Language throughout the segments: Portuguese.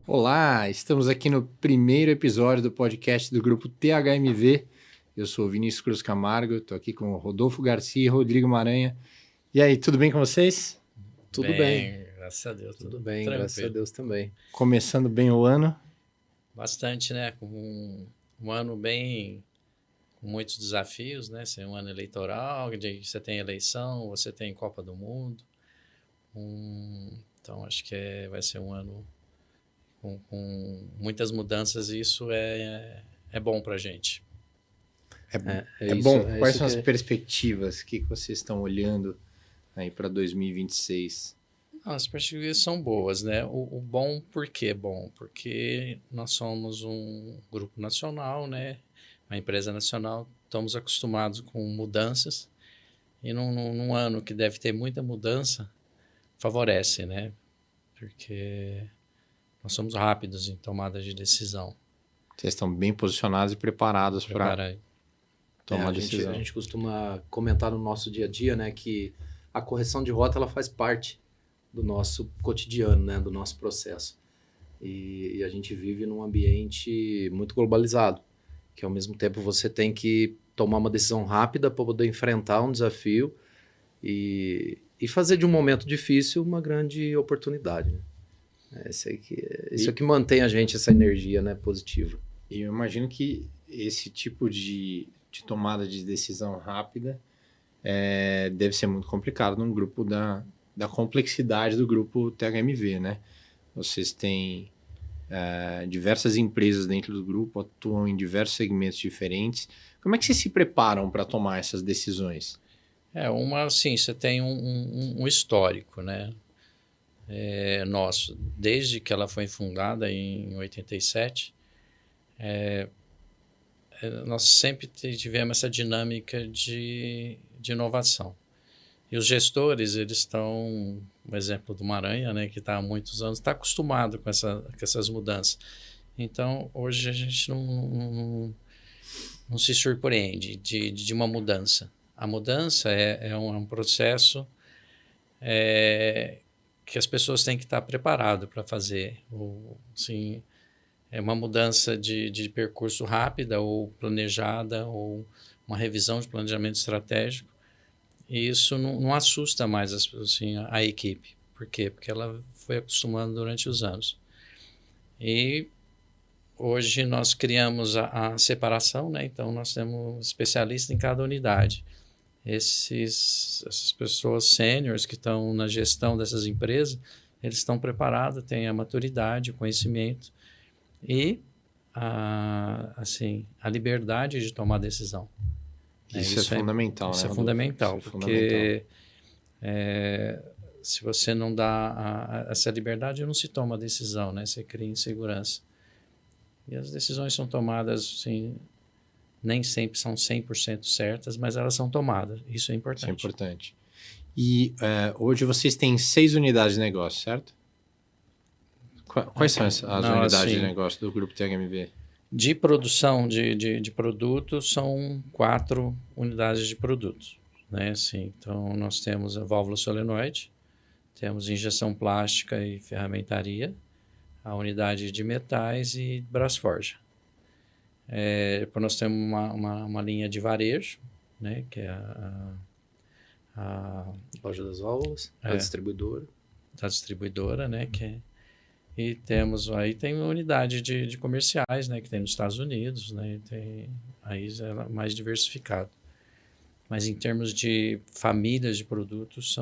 Olá, estamos aqui no primeiro episódio do podcast do grupo THMV. Eu sou o Vinícius Cruz Camargo, estou aqui com o Rodolfo Garcia e Rodrigo Maranha. E aí, tudo bem com vocês? Tudo bem, graças a Deus. tudo bem, tranquilo. graças a Deus também. Começando bem o ano. Bastante, né? Com um ano bem com muitos desafios, né? Ser um ano eleitoral, onde você tem eleição, você tem Copa do Mundo. Então, acho que vai ser um ano com muitas mudanças e isso é bom para a gente. É bom. Quais são as perspectivas? O que vocês estão olhando aí para 2026? As perspectivas são boas, né? O bom, por que é bom? Porque nós somos um grupo nacional, né? Uma empresa nacional, estamos acostumados com mudanças e num ano que deve ter muita mudança, favorece, né? Porque nós somos rápidos em tomada de decisão. Vocês estão bem posicionados e preparados para tomar decisão. A gente costuma comentar no nosso dia a dia, né, que a correção de rota ela faz parte do nosso cotidiano, né, do nosso processo. E a gente vive num ambiente muito globalizado, que ao mesmo tempo você tem que tomar uma decisão rápida para poder enfrentar um desafio e fazer de um momento difícil uma grande oportunidade, né? Isso é que mantém a gente, essa energia, né, positiva. E eu imagino que esse tipo de tomada de decisão rápida deve ser muito complicado num grupo da complexidade do grupo THMV, né? Vocês têm diversas empresas dentro do grupo, atuam em diversos segmentos diferentes. Como é que vocês se preparam para tomar essas decisões? Assim, você tem um histórico, né? Nosso, desde que ela foi fundada em 87, nós sempre tivemos essa dinâmica de inovação. E os gestores, eles estão, um exemplo do Maranha, né, que está há muitos anos, está acostumado com essas mudanças. Então, hoje a gente não se surpreende de uma mudança. A mudança é um processo que as pessoas têm que estar preparadas para fazer. Assim, é uma mudança de percurso rápida ou planejada ou uma revisão de planejamento estratégico. E isso não assusta mais assim, a equipe. Por quê? Porque ela foi acostumando durante os anos. E hoje nós criamos a separação, né? Então nós temos especialistas em cada unidade. Essas pessoas sêniores que estão na gestão dessas empresas, eles estão preparados, têm a maturidade, o conhecimento e a liberdade de tomar decisão. Isso é fundamental, né? Isso é fundamental, porque se você não dá essa liberdade, não se toma decisão, né? Você cria insegurança. E as decisões são tomadas, assim, nem sempre são 100% certas, mas elas são tomadas. Isso é importante. Isso é importante. E hoje vocês têm 6 unidades de negócio, certo? Quais são as unidades de negócio do Grupo THMV? De produção de produtos, são 4 unidades de produtos, né? Assim, então, nós temos a válvula solenoide, temos injeção plástica e ferramentaria, a unidade de metais e Brasforja. Depois nós temos uma linha de varejo, né? Que é a loja das válvulas, a distribuidora. Da distribuidora, né? E temos aí tem uma unidade de comerciais, né, que tem nos Estados Unidos, né, aí é mais diversificado. Mas em termos de famílias de produtos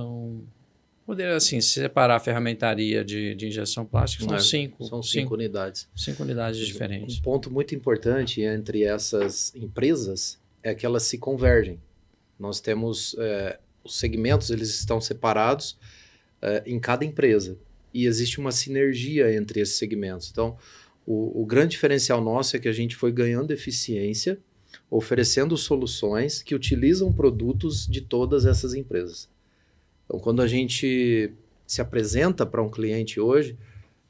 poder assim separar a ferramentaria de injeção plástica são 5 unidades. 5 unidades diferentes. Um ponto muito importante entre essas empresas é que elas se convergem. Nós temos os segmentos, eles estão separados em cada empresa. E existe uma sinergia entre esses segmentos. Então, o grande diferencial nosso é que a gente foi ganhando eficiência, oferecendo soluções que utilizam produtos de todas essas empresas. Então, quando a gente se apresenta para um cliente hoje,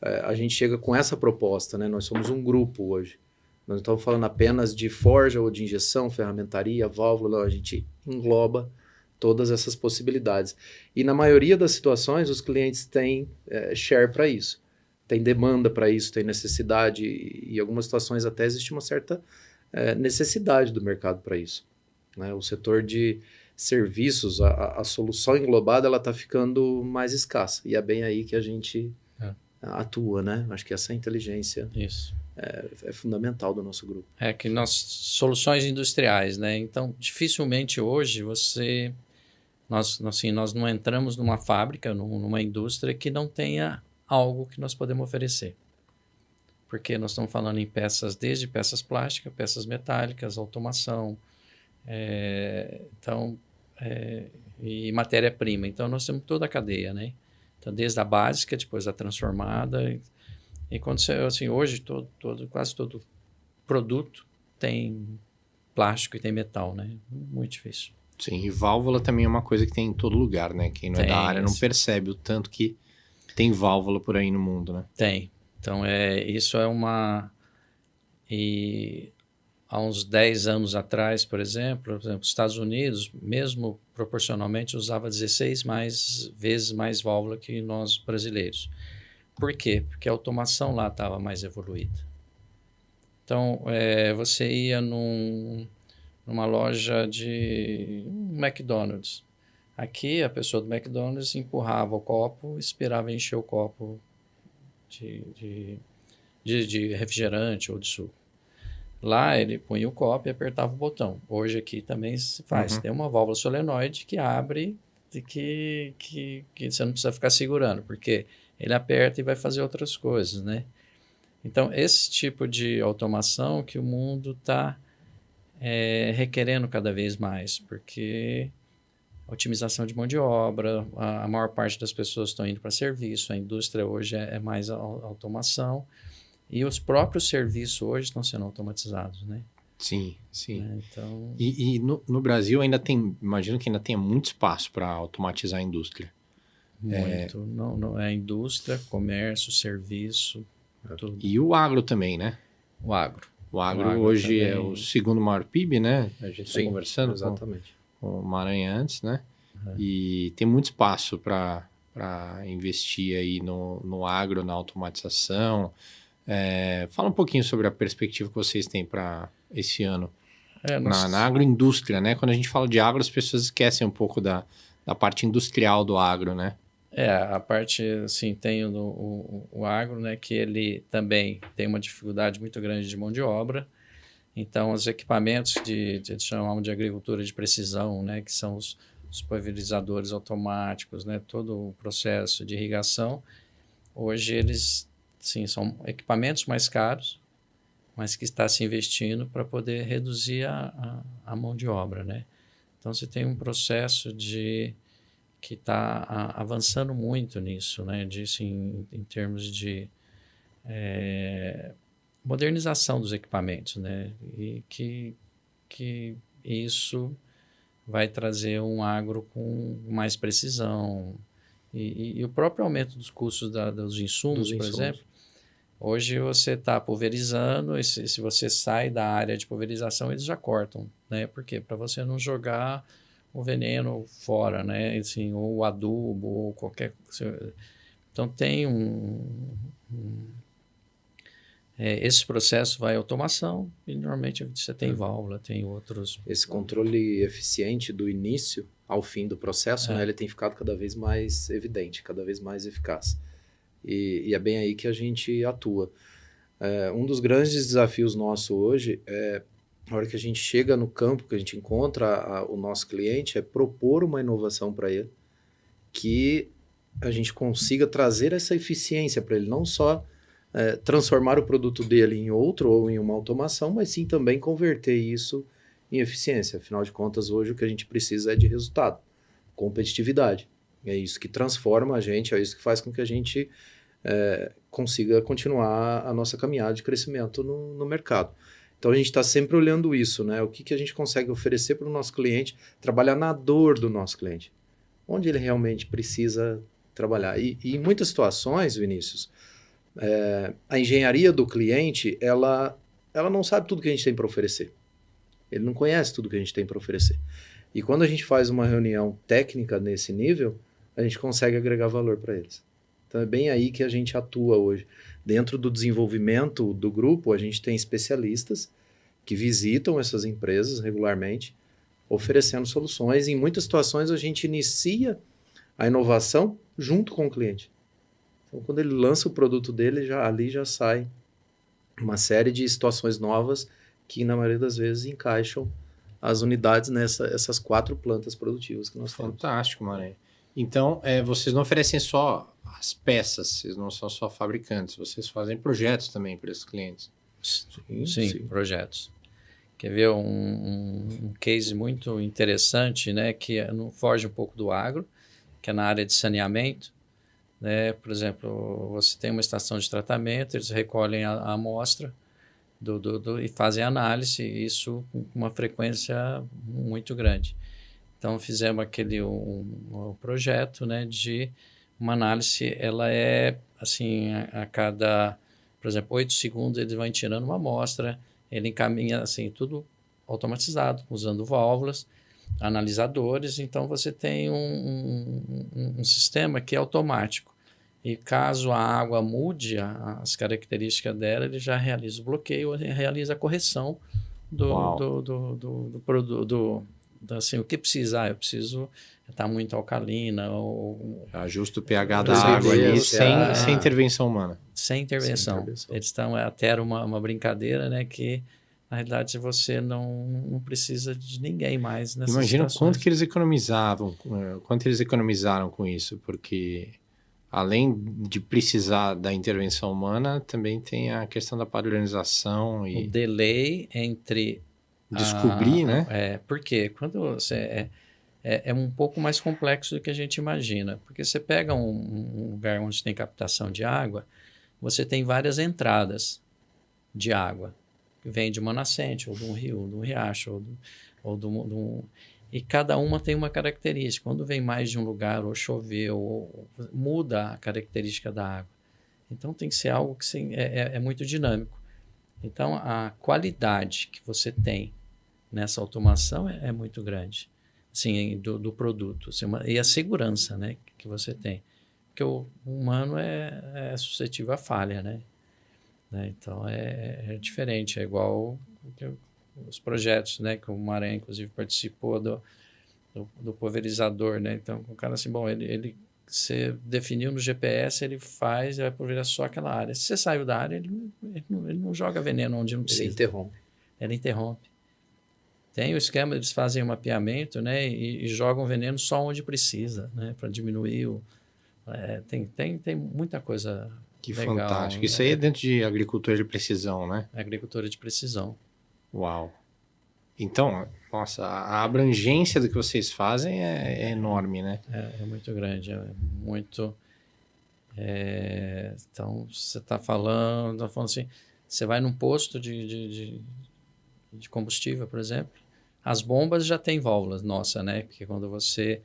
a gente chega com essa proposta, né? Nós somos um grupo hoje. Nós não estamos falando apenas de forja ou de injeção, ferramentaria, válvula, a gente engloba todas essas possibilidades. E na maioria das situações, os clientes têm share para isso. tem demanda para isso, tem necessidade, e em algumas situações até existe uma certa necessidade do mercado para isso, né? O setor de serviços, a solução englobada, ela está ficando mais escassa, e é bem aí que a gente atua, né? Acho que essa inteligência Isso. é fundamental do nosso grupo. Que nós, soluções industriais, né? Então, dificilmente hoje nós não entramos numa fábrica, numa indústria que não tenha algo que nós podemos oferecer. Porque nós estamos falando em peças, desde peças plásticas, peças metálicas, automação, e matéria-prima. Então, nós temos toda a cadeia, né? Então, desde a básica, depois a transformada. E quando você, assim, hoje, quase todo produto tem plástico e tem metal, né? Muito difícil. Sim, e válvula também é uma coisa que tem em todo lugar, né? Quem não é da área não percebe o tanto que tem válvula por aí no mundo, né? Tem. Então, isso é uma... E há uns 10 anos atrás, por exemplo, os Estados Unidos, mesmo proporcionalmente, usava 16 vezes mais válvula que nós brasileiros. Por quê? Porque a automação lá estava mais evoluída. Então, você ia numa loja de McDonald's. Aqui, a pessoa do McDonald's empurrava o copo, esperava encher o copo de refrigerante ou de suco. Lá, ele punha o copo e apertava o botão. Hoje, aqui também se faz. Tem uma válvula solenoide que abre e que você não precisa ficar segurando, porque ele aperta e vai fazer outras coisas, né? Então, esse tipo de automação que o mundo está requerendo cada vez mais, porque otimização de mão de obra, a maior parte das pessoas estão indo para serviço, a indústria hoje é mais automação, e os próprios serviços hoje estão sendo automatizados, né? Sim, sim. Então... E no Brasil ainda tem, imagino que ainda tenha muito espaço para automatizar a indústria. Muito. Não, é indústria, comércio, serviço, tudo. E o agro também, né? O agro. O agro hoje também é o segundo maior PIB, né? A gente está conversando exatamente. com o Maranhão antes, né? E tem muito espaço para investir aí no agro, na automatização. Fala um pouquinho sobre a perspectiva que vocês têm para esse ano na agroindústria, né? Quando a gente fala de agro, as pessoas esquecem um pouco da parte industrial do agro, né? A parte, assim, tem o agro, né? Que ele também tem uma dificuldade muito grande de mão de obra. Então, os equipamentos chamamos de agricultura de precisão, né? Que são os pulverizadores automáticos, né? Todo o processo de irrigação. Hoje, eles, sim, são equipamentos mais caros, mas que está se investindo para poder reduzir a mão de obra, né? Então, você tem um processo que está avançando muito nisso, né? Em termos de modernização dos equipamentos, né? E que isso vai trazer um agro com mais precisão. E o próprio aumento dos custos dos insumos, por exemplo. Hoje você está pulverizando, e se você sai da área de pulverização, eles já cortam, né? Por quê? Para você não jogar o veneno fora, né? Assim, ou o adubo, ou qualquer... Então, tem esse processo vai automação, e normalmente você tem válvula, tem outros... Esse controle eficiente do início ao fim do processo, né? Ele tem ficado cada vez mais evidente, cada vez mais eficaz. E é bem aí que a gente atua. Um dos grandes desafios nossos hoje é, na hora que a gente chega no campo, que a gente encontra o nosso cliente, é propor uma inovação para ele, que a gente consiga trazer essa eficiência para ele, não só transformar o produto dele em outro ou em uma automação, mas sim também converter isso em eficiência. Afinal de contas, hoje o que a gente precisa é de resultado, competitividade. É isso que transforma a gente, é isso que faz com que a gente consiga continuar a nossa caminhada de crescimento no mercado. Então, a gente está sempre olhando isso, né? O que a gente consegue oferecer para o nosso cliente, trabalhar na dor do nosso cliente, onde ele realmente precisa trabalhar. E em muitas situações, Vinícius, a engenharia do cliente, ela não sabe tudo que a gente tem para oferecer. Ele não conhece tudo que a gente tem para oferecer. E quando a gente faz uma reunião técnica nesse nível, a gente consegue agregar valor para eles. Então é bem aí que a gente atua hoje. Dentro do desenvolvimento do grupo, a gente tem especialistas que visitam essas empresas regularmente, oferecendo soluções. Em muitas situações, a gente inicia a inovação junto com o cliente. Então, quando ele lança o produto dele, ali já sai uma série de situações novas que, na maioria das vezes, encaixam as unidades essas 4 plantas produtivas que nós temos. Fantástico, Maranhão. Então, vocês não oferecem só as peças, vocês não são só fabricantes, vocês fazem projetos também para esses clientes. Sim, projetos. Quer ver um case muito interessante, né, que foge um pouco do agro, que é na área de saneamento. Né? Por exemplo, você tem uma estação de tratamento, eles recolhem a amostra e fazem análise, isso com uma frequência muito grande. Então, fizemos um projeto, né, de uma análise, ela é assim, a cada, por exemplo, 8 segundos eles vão tirando uma amostra, ele encaminha assim, tudo automatizado, usando válvulas, analisadores, então você tem um sistema que é automático. E caso a água mude as características dela, ele já realiza o bloqueio, realiza a correção do produto, assim, o que precisar. Eu preciso estar muito alcalina. Ajusta o pH da água ali sem intervenção humana. Sem intervenção. Eles estão até uma brincadeira, né, que na realidade você não precisa de ninguém mais nessas Imagina situações. Quanto eles economizaram com isso, porque além de precisar da intervenção humana, também tem a questão da padronização e... O delay entre... Descobrir, né? Porque quando você... É um pouco mais complexo do que a gente imagina. Porque você pega um lugar onde tem captação de água, você tem várias entradas de água. Que vem de uma nascente, ou de um rio, ou de um riacho, e cada uma tem uma característica. Quando vem mais de um lugar, ou choveu, ou muda a característica da água. Então, tem que ser algo que é muito dinâmico. Então, a qualidade que você tem nessa automação é muito grande, assim, do produto. Assim, e a segurança, né, que você tem. Porque o humano é suscetível à falha, né? Então, é diferente. É igual os projetos, né, que o Maranhão, inclusive, participou do pulverizador, né? Então, o cara assim, bom, você definiu no GPS, ele vai pulverizar só aquela área. Se você saiu da área, ele não joga veneno onde não precisa. Ele interrompe. Tem o esquema, eles fazem um mapeamento, né, e jogam veneno só onde precisa, né, para diminuir tem muita coisa que legal. Fantástico. Isso aí é dentro de agricultura de precisão, né? Agricultura de precisão. Uau. Então, nossa, a abrangência do que vocês fazem é enorme, né? É muito grande, muito... então, você está falando assim, você vai num posto de combustível, por exemplo, as bombas já tem válvulas, nossa, né? Porque quando você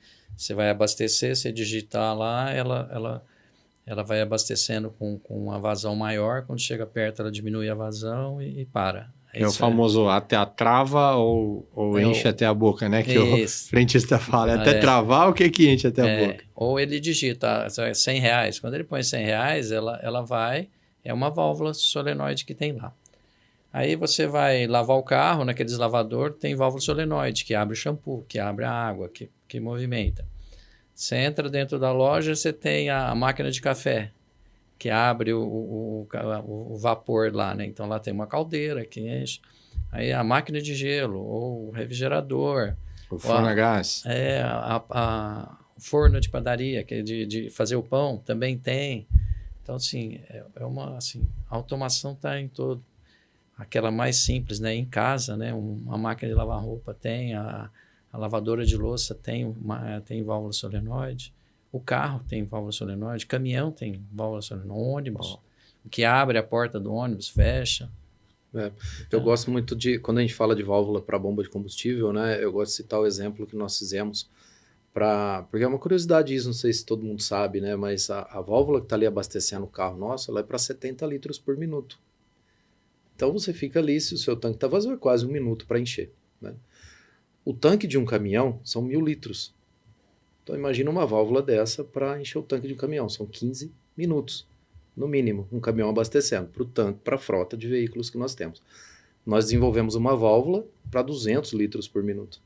vai abastecer, você digitar lá, ela vai abastecendo com uma vazão maior, quando chega perto ela diminui a vazão e para. É o famoso até a trava ou enche até a boca, né? Que o frentista fala, até travar, o que enche até a boca? Ou ele digita R$100. Quando ele põe R$100, ela vai, é uma válvula solenoide que tem lá. Aí você vai lavar o carro, naqueles lavador tem válvula solenoide, que abre o shampoo, que abre a água, que movimenta. Você entra dentro da loja, você tem a máquina de café, que abre o vapor lá, né? Então lá tem uma caldeira que enche. Aí a máquina de gelo, ou o refrigerador. O forno a gás. O forno de padaria, que é de fazer o pão, também tem. Então, assim, a automação está em todo. Aquela mais simples, né? Em casa, né? Uma máquina de lavar roupa tem, a lavadora de louça tem válvula solenoide. O carro tem válvula solenoide, caminhão tem válvula solenoide, ônibus, o que abre a porta do ônibus, fecha. Eu gosto muito quando a gente fala de válvula para bomba de combustível, né? Eu gosto de citar o exemplo que nós fizemos, porque é uma curiosidade isso, não sei se todo mundo sabe, né? Mas a válvula que está ali abastecendo o carro nosso, ela é para 70 litros por minuto. Então você fica ali, se o seu tanque está vazio, é quase 1 minuto para encher, né? O tanque de um caminhão são 1.000 litros. Então imagina uma válvula dessa para encher o tanque de um caminhão, são 15 minutos, no mínimo, um caminhão abastecendo para o tanque, para a frota de veículos que nós temos. Nós desenvolvemos uma válvula para 200 litros por minuto.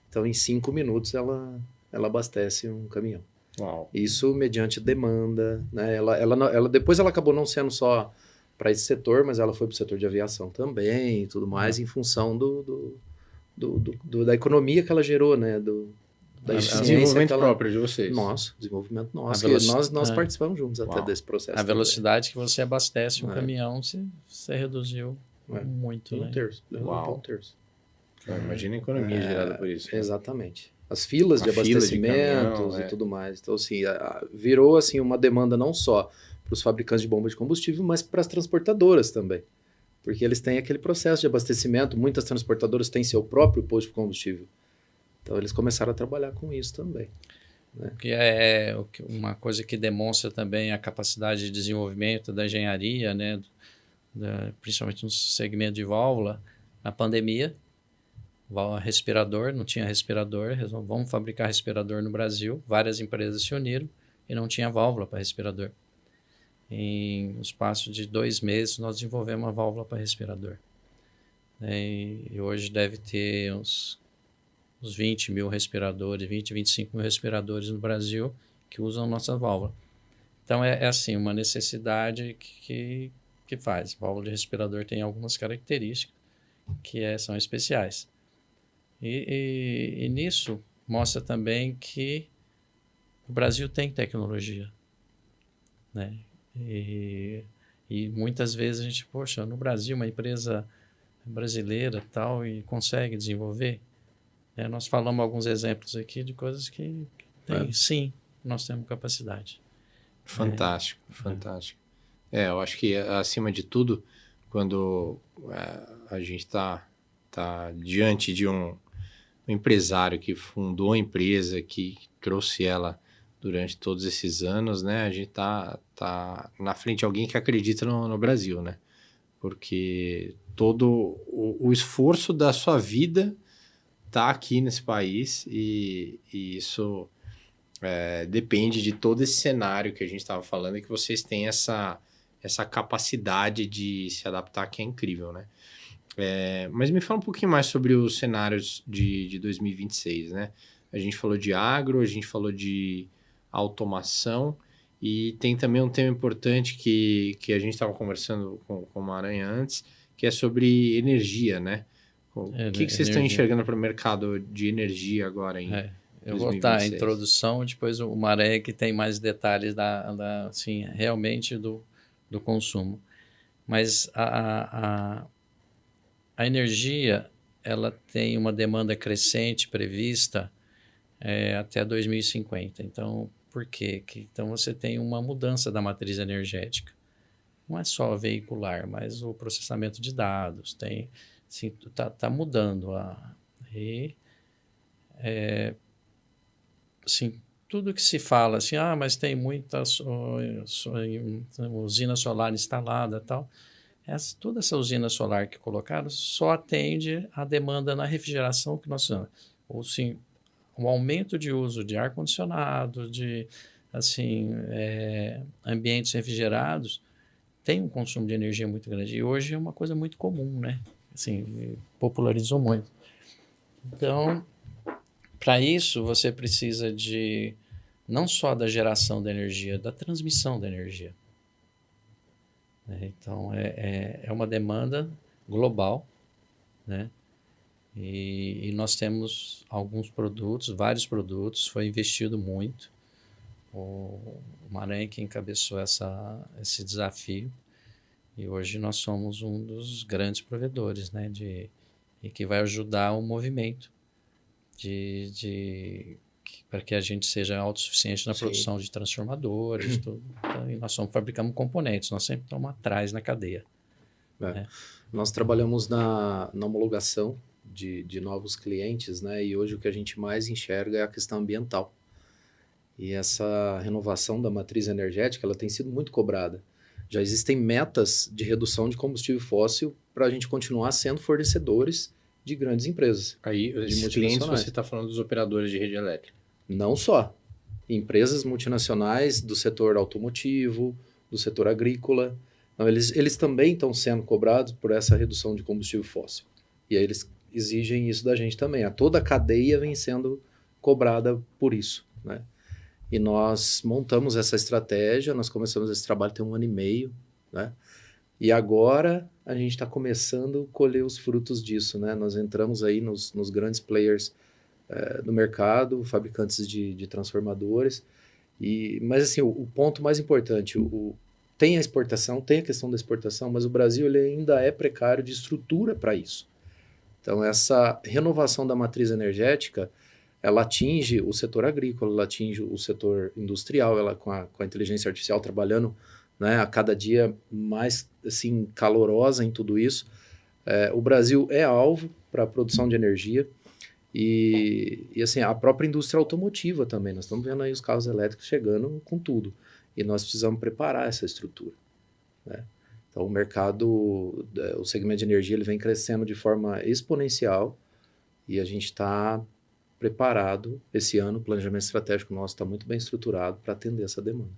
Então, em 5 minutos, ela abastece um caminhão. Uau. Isso mediante demanda, né? Depois ela acabou não sendo só para esse setor, mas ela foi para o setor de aviação também e tudo mais, em função da economia que ela gerou, né? Da eficiência Desenvolvimento que ela... próprio de vocês. Nosso, desenvolvimento nosso. Nós participamos juntos até desse processo. A velocidade que você abastece um É. caminhão, você reduziu muito, né? Um terço. Uau. Um terço. Imagina a economia gerada por isso. Exatamente. As filas de A fila de abastecimentos caminhão, e tudo mais. Então, assim, virou assim, uma demanda não só para os fabricantes de bomba de combustível, mas para as transportadoras também. Porque eles têm aquele processo de abastecimento. Muitas transportadoras têm seu próprio posto de combustível. Então, eles começaram a trabalhar com isso também. Né? Que é uma coisa que demonstra também a capacidade de desenvolvimento da engenharia, né? Principalmente no segmento de válvula. Na pandemia, respirador, não tinha respirador, vamos fabricar respirador no Brasil. Várias empresas se uniram e não tinha válvula para respirador. Em um espaço de 2 meses, nós desenvolvemos uma válvula para respirador. E hoje deve ter uns 20 mil respiradores, 25 mil respiradores no Brasil que usam nossa válvula. Então, é assim, uma necessidade que faz. Válvula de respirador tem algumas características que são especiais. E nisso mostra também que o Brasil tem tecnologia, né? E muitas vezes a gente, poxa, no Brasil uma empresa brasileira tal e consegue desenvolver. Nós falamos alguns exemplos aqui de coisas que tem. Sim, nós temos capacidade. Fantástico, fantástico. Eu acho que acima de tudo, quando a gente está diante de um empresário que fundou a empresa, que trouxe ela durante todos esses anos, né? A gente tá na frente de alguém que acredita no Brasil, né? Porque todo o esforço da sua vida está aqui nesse país e isso depende de todo esse cenário que a gente estava falando e que vocês têm essa capacidade de se adaptar que é incrível, né? Mas me fala um pouquinho mais sobre os cenários de 2026, né? A gente falou de agro, a gente falou de automação e tem também um tema importante que a gente estava conversando com o Maranhão antes, que é sobre energia, né? O que vocês estão enxergando para o mercado de energia agora em 2026? Eu vou dar a introdução, depois o Maré que tem mais detalhes assim, realmente do consumo. Mas a energia, ela tem uma demanda crescente prevista até 2050. Então, por quê? Então, você tem uma mudança da matriz energética. Não é só veicular, mas o processamento de dados. Tá mudando. Assim, tudo que se fala, assim, mas tem muita usina solar instalada e tal. Toda essa usina solar que colocaram só atende à demanda na refrigeração que nós chamamos. Ou sim, o aumento de uso de ar-condicionado, de ambientes refrigerados, tem um consumo de energia muito grande. E hoje é uma coisa muito comum, né? Assim, popularizou muito. Então, para isso, você precisa não só da geração da energia, da transmissão da energia. Então, é uma demanda global, né? E nós temos alguns produtos, vários produtos, foi investido muito. O Maranhão que encabeçou esse desafio e hoje nós somos um dos grandes provedores, né? E que vai ajudar o movimento para que a gente seja autossuficiente na produção de transformadores, tudo. Então, e nós fabricamos componentes, nós sempre estamos atrás na cadeia. Nós trabalhamos na homologação de novos clientes, né? E hoje o que a gente mais enxerga é a questão ambiental. E essa renovação da matriz energética, ela tem sido muito cobrada. Já existem metas de redução de combustível fóssil para a gente continuar sendo fornecedores de grandes empresas. Aí, os clientes, você está falando dos operadores de rede elétrica? Não só. empresas multinacionais do setor automotivo, do setor agrícola. Então, eles também estão sendo cobrados por essa redução de combustível fóssil. E aí eles exigem isso da gente também. Toda a cadeia vem sendo cobrada por isso, né? E nós montamos essa estratégia, nós começamos esse trabalho tem 1 ano e meio, né? E agora a gente está começando a colher os frutos disso, né? Nós entramos aí nos grandes players do mercado, fabricantes de transformadores. Mas assim, o ponto mais importante, tem a exportação, tem a questão da exportação, mas o Brasil ele ainda é precário de estrutura para isso. Então, essa renovação da matriz energética, ela atinge o setor agrícola, ela atinge o setor industrial, ela com a inteligência artificial trabalhando, né, a cada dia mais assim, calorosa em tudo isso. O Brasil é alvo para a produção de energia e assim, a própria indústria automotiva também. Nós estamos vendo aí os carros elétricos chegando com tudo e nós precisamos preparar essa estrutura, né? Então, o mercado, o segmento de energia, ele vem crescendo de forma exponencial e a gente está preparado esse ano. O planejamento estratégico nosso está muito bem estruturado para atender essa demanda.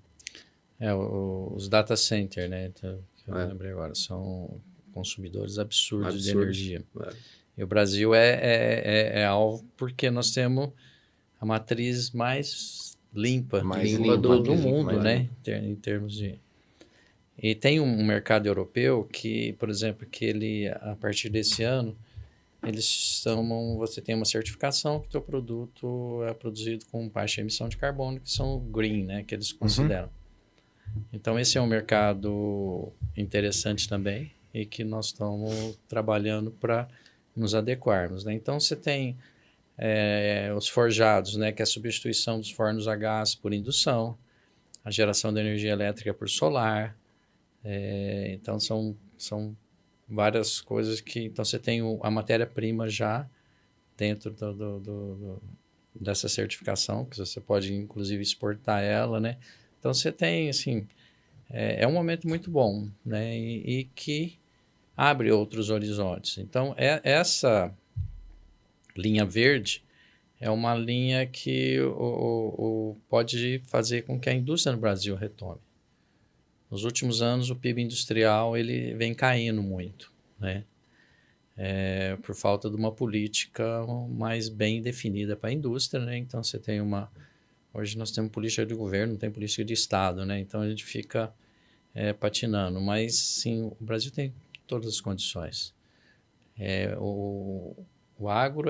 Os data centers, né? Então, que eu lembrei agora, são consumidores absurdos de energia. E o Brasil é alvo porque nós temos a matriz mais limpa do mundo, né? Em termos de... E tem um mercado europeu que, por exemplo, que ele, a partir desse ano, você tem uma certificação que o teu produto é produzido com baixa emissão de carbono, que são green, né? Que eles consideram. Então, esse é um mercado interessante também e que nós estamos trabalhando para nos adequarmos, né? Então, você tem os forjados, né? Que é a substituição dos fornos a gás por indução, a geração de energia elétrica por solar. Então, são várias coisas que... Então, você tem a matéria-prima já dentro dessa certificação, que você pode, inclusive, exportar ela, né? Então, você tem, assim... É um momento muito bom, né? E que abre outros horizontes. Então, essa linha verde é uma linha que pode fazer com que a indústria no Brasil retome. Nos últimos anos, o PIB industrial ele vem caindo muito, né? Por falta de uma política mais bem definida para a indústria, né? Então, você tem hoje nós temos política de governo, não tem política de Estado, né? Então, a gente fica patinando. Mas, sim, o Brasil tem todas as condições. O agro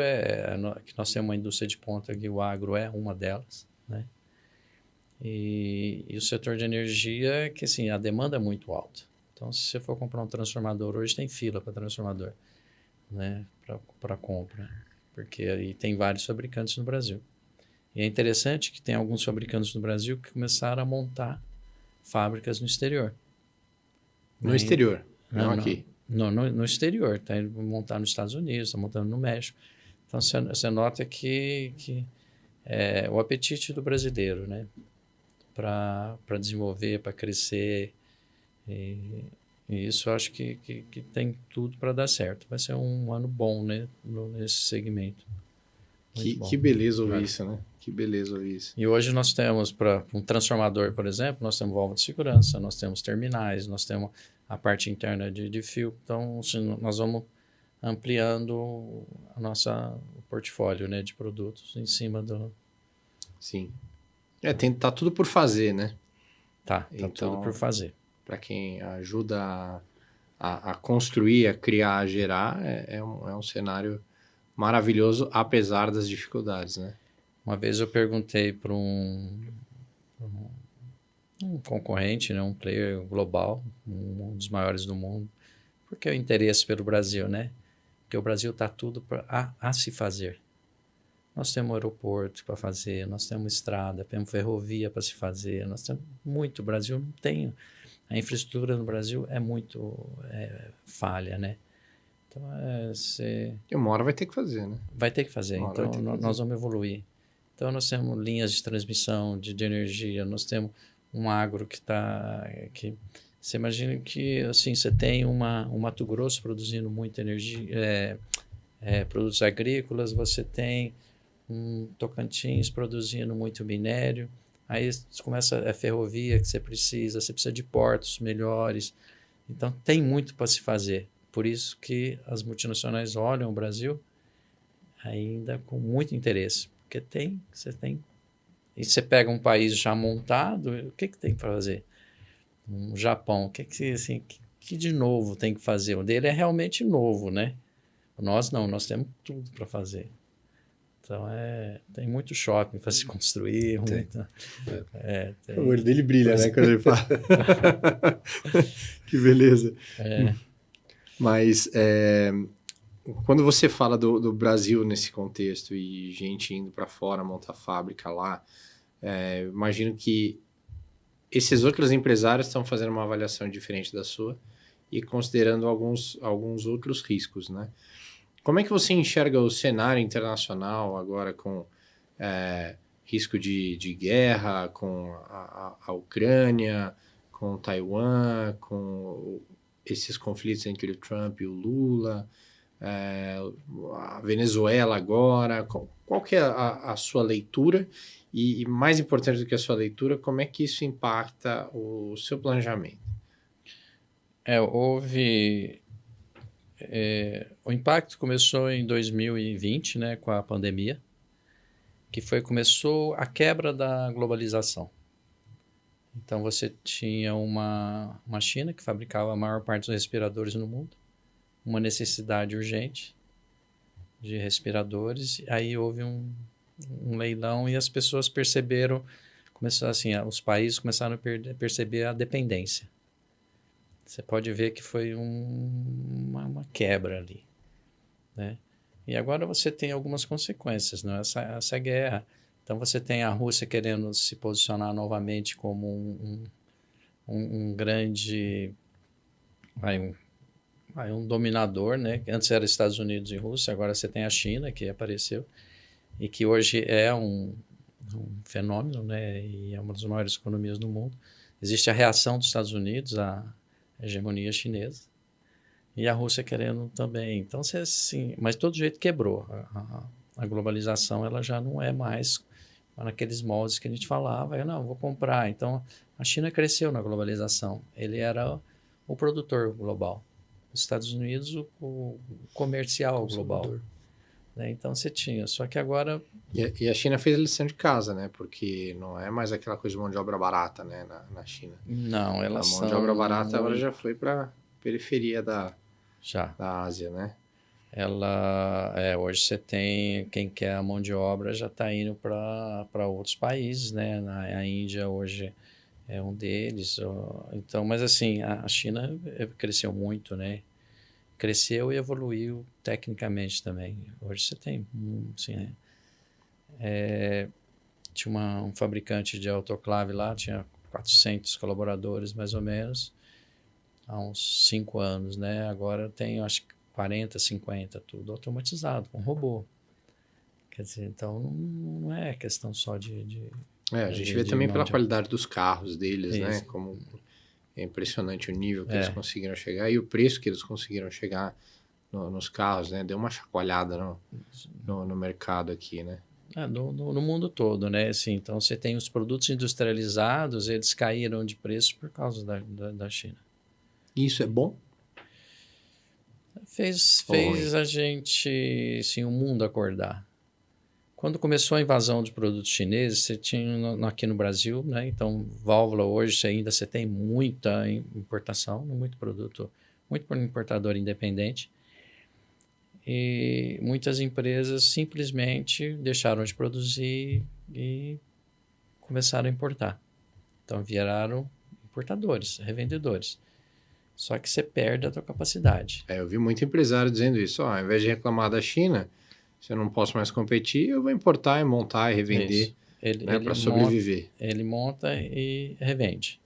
que nós temos uma indústria de ponta aqui, o agro é uma delas, né? E o setor de energia, que assim, a demanda é muito alta. Então, se você for comprar um transformador, hoje tem fila para transformador, né? Para compra. Porque aí tem vários fabricantes no Brasil. E é interessante que tem alguns fabricantes no Brasil que começaram a montar fábricas no exterior. No exterior, não aqui. No exterior. Está indo montar nos Estados Unidos, está montando no México. Então, você nota que o apetite do brasileiro, né? Para desenvolver, para crescer. E isso eu acho que tem tudo para dar certo. Vai ser um ano bom, né? Nesse segmento. Que beleza ouvir isso, né? Que beleza ouvir isso. E hoje nós temos, para um transformador, por exemplo, nós temos válvula de segurança, nós temos terminais, nós temos a parte interna de fio. Então, assim, nós vamos ampliando o portfólio, né, de produtos em cima do... Sim. Tá tudo por fazer, né? Tá então, tudo por fazer. Para quem ajuda a construir, a criar, a gerar, é um cenário maravilhoso, apesar das dificuldades, né? Uma vez eu perguntei para um concorrente, né, um player global, um dos maiores do mundo, por que o interesse pelo Brasil, né? Porque o Brasil está tudo a se fazer. Nós temos aeroporto para fazer, nós temos estrada, temos ferrovia para se fazer, nós temos muito. O Brasil não tem... A infraestrutura no Brasil é muito falha, né? Então, uma hora vai ter que fazer, né? Vai ter que fazer. Então, nós vamos evoluir. Então, nós temos linhas de transmissão de energia, nós temos um agro que está... Você imagina que, assim, você tem um Mato Grosso produzindo muita energia, produtos agrícolas, você tem um Tocantins produzindo muito minério, Aí começa a ferrovia que você precisa de portos melhores. Então, tem muito para se fazer. Por isso que as multinacionais olham o Brasil ainda com muito interesse. Porque você tem. E você pega um país já montado, o que tem para fazer? Um Japão, que de novo tem que fazer? O dele é realmente novo, né? Nós não, nós temos tudo para fazer. Então, tem muito shopping para se construir. O olho dele brilha, né, quando ele fala. Que beleza. Mas, quando você fala do Brasil nesse contexto e gente indo para fora montar fábrica lá, imagino que esses outros empresários estão fazendo uma avaliação diferente da sua e considerando alguns outros riscos, né? Como é que você enxerga o cenário internacional agora com risco de guerra, com a Ucrânia, com Taiwan, com esses conflitos entre o Trump e o Lula, a Venezuela agora? Qual que é a sua leitura? E mais importante do que a sua leitura, como é que isso impacta o seu planejamento? O impacto começou em 2020, né, com a pandemia, que começou a quebra da globalização. Então, você tinha uma China que fabricava a maior parte dos respiradores no mundo, uma necessidade urgente de respiradores, aí houve um leilão e as pessoas perceberam, os países começaram a perceber a dependência. Você pode ver que foi uma quebra ali, né? E agora você tem algumas consequências, né? Essa guerra. Então você tem a Rússia querendo se posicionar novamente como um grande, um dominador, né? Antes era Estados Unidos e Rússia, agora você tem a China que apareceu e que hoje é um fenômeno, né? E é uma das maiores economias do mundo. Existe a reação dos Estados Unidos à hegemonia chinesa e a Rússia querendo também. Então, mas todo jeito quebrou. A globalização ela já não é mais naqueles moldes que a gente falava. Eu vou comprar. Então, a China cresceu na globalização. Ele era o produtor global. Os Estados Unidos, o comercial global. Né? Então, você tinha. Só que agora... E a China fez a lição de casa, né? Porque não é mais aquela coisa de mão de obra barata, né? Na China. Não, a mão de obra barata agora já foi para a periferia da Ásia, né? Hoje você tem quem quer a mão de obra já está indo para outros países, né? A Índia hoje é um deles. Então, mas assim, a China cresceu muito, né? Cresceu e evoluiu tecnicamente também. Hoje você tem, assim, tinha um fabricante de autoclave lá, tinha 400 colaboradores mais ou menos, há uns 5 anos, né? Agora tem, acho que 40, 50, tudo automatizado, com robô. Quer dizer, então não é questão só de a gente vê também pela qualidade dos carros deles, né? Como é impressionante o nível que eles conseguiram chegar e o preço que eles conseguiram chegar nos carros, né? Deu uma chacoalhada no mercado aqui, né? No mundo todo, né? Assim, então, você tem os produtos industrializados, eles caíram de preço por causa da China. Isso é bom? Fez a gente, assim, o mundo acordar. Quando começou a invasão dos produtos chineses, você tinha aqui no Brasil, né? Então, válvula hoje você tem muita importação, muito produto, muito importador independente. E muitas empresas simplesmente deixaram de produzir e começaram a importar. Então, viraram importadores, revendedores. Só que você perde a tua capacidade. Eu vi muito empresário dizendo isso. Ao invés de reclamar da China, se eu não posso mais competir, eu vou importar e montar e revender para sobreviver. Ele monta e revende.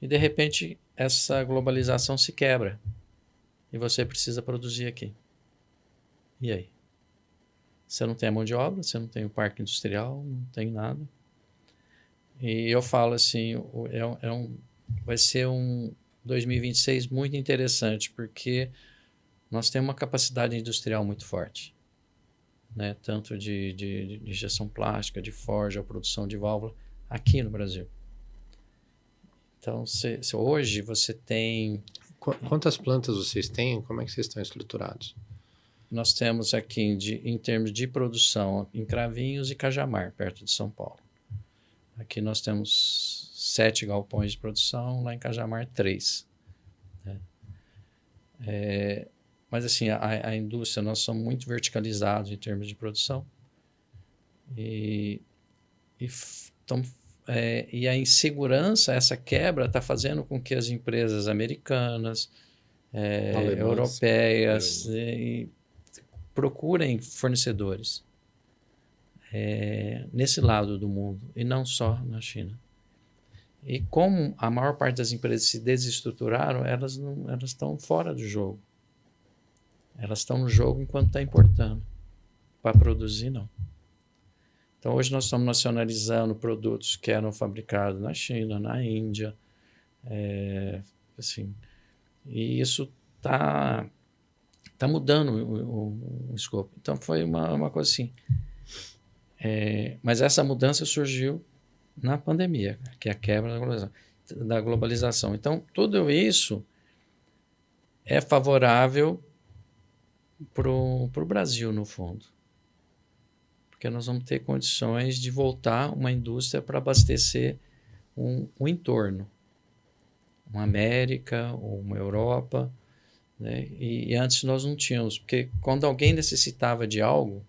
E, de repente, essa globalização se quebra. E você precisa produzir aqui. E aí? Você não tem a mão de obra, você não tem o parque industrial, não tem nada. E eu falo assim, vai ser um 2026 muito interessante, porque nós temos uma capacidade industrial muito forte, né? Tanto de injeção plástica, de forja, a produção de válvula, aqui no Brasil. Então, hoje você tem... Quantas plantas vocês têm? Como é que vocês estão estruturados? Nós temos aqui, em termos de produção, em Cravinhos e Cajamar, perto de São Paulo. Aqui nós temos 7 galpões de produção, lá em Cajamar 3. Né? Mas assim, a indústria, nós somos muito verticalizados em termos de produção. E a insegurança, essa quebra, está fazendo com que as empresas americanas, europeias, procurem fornecedores nesse lado do mundo, e não só na China. E como a maior parte das empresas se desestruturaram, elas estão fora do jogo. Elas estão no jogo enquanto está importando. Para produzir, não. Então, hoje nós estamos nacionalizando produtos que eram fabricados na China, na Índia, assim, e isso está mudando o escopo. Então, foi uma coisa assim. Mas essa mudança surgiu na pandemia, que é a quebra da globalização. Então, tudo isso é favorável para o Brasil, no fundo. Porque nós vamos ter condições de voltar uma indústria para abastecer um entorno. Uma América ou uma Europa. Né? E antes nós não tínhamos, porque quando alguém necessitava de algo,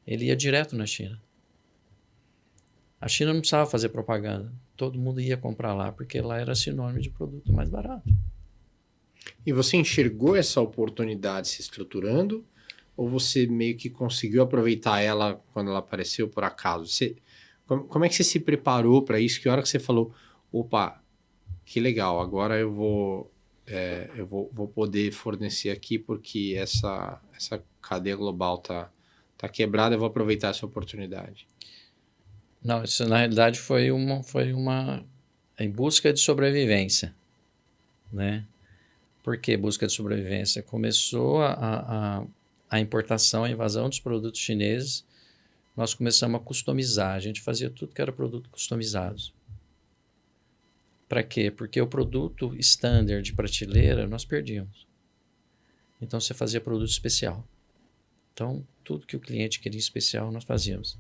ele ia direto na China. A China não precisava fazer propaganda. Todo mundo ia comprar lá, porque lá era sinônimo de produto mais barato. E você enxergou essa oportunidade se estruturando? Ou você meio que conseguiu aproveitar ela quando ela apareceu por acaso? Como é que você se preparou para isso? Que hora que você falou, opa, que legal, agora eu vou poder fornecer aqui porque essa cadeia global tá quebrada, eu vou aproveitar essa oportunidade. Não, isso na realidade foi uma em busca de sobrevivência, né? Por que busca de sobrevivência? Começou a importação, a invasão dos produtos chineses, nós começamos a customizar. A gente fazia tudo que era produto customizados. Para quê? Porque o produto standard de prateleira nós perdíamos. Então você fazia produto especial. Então tudo que o cliente queria especial nós fazíamos.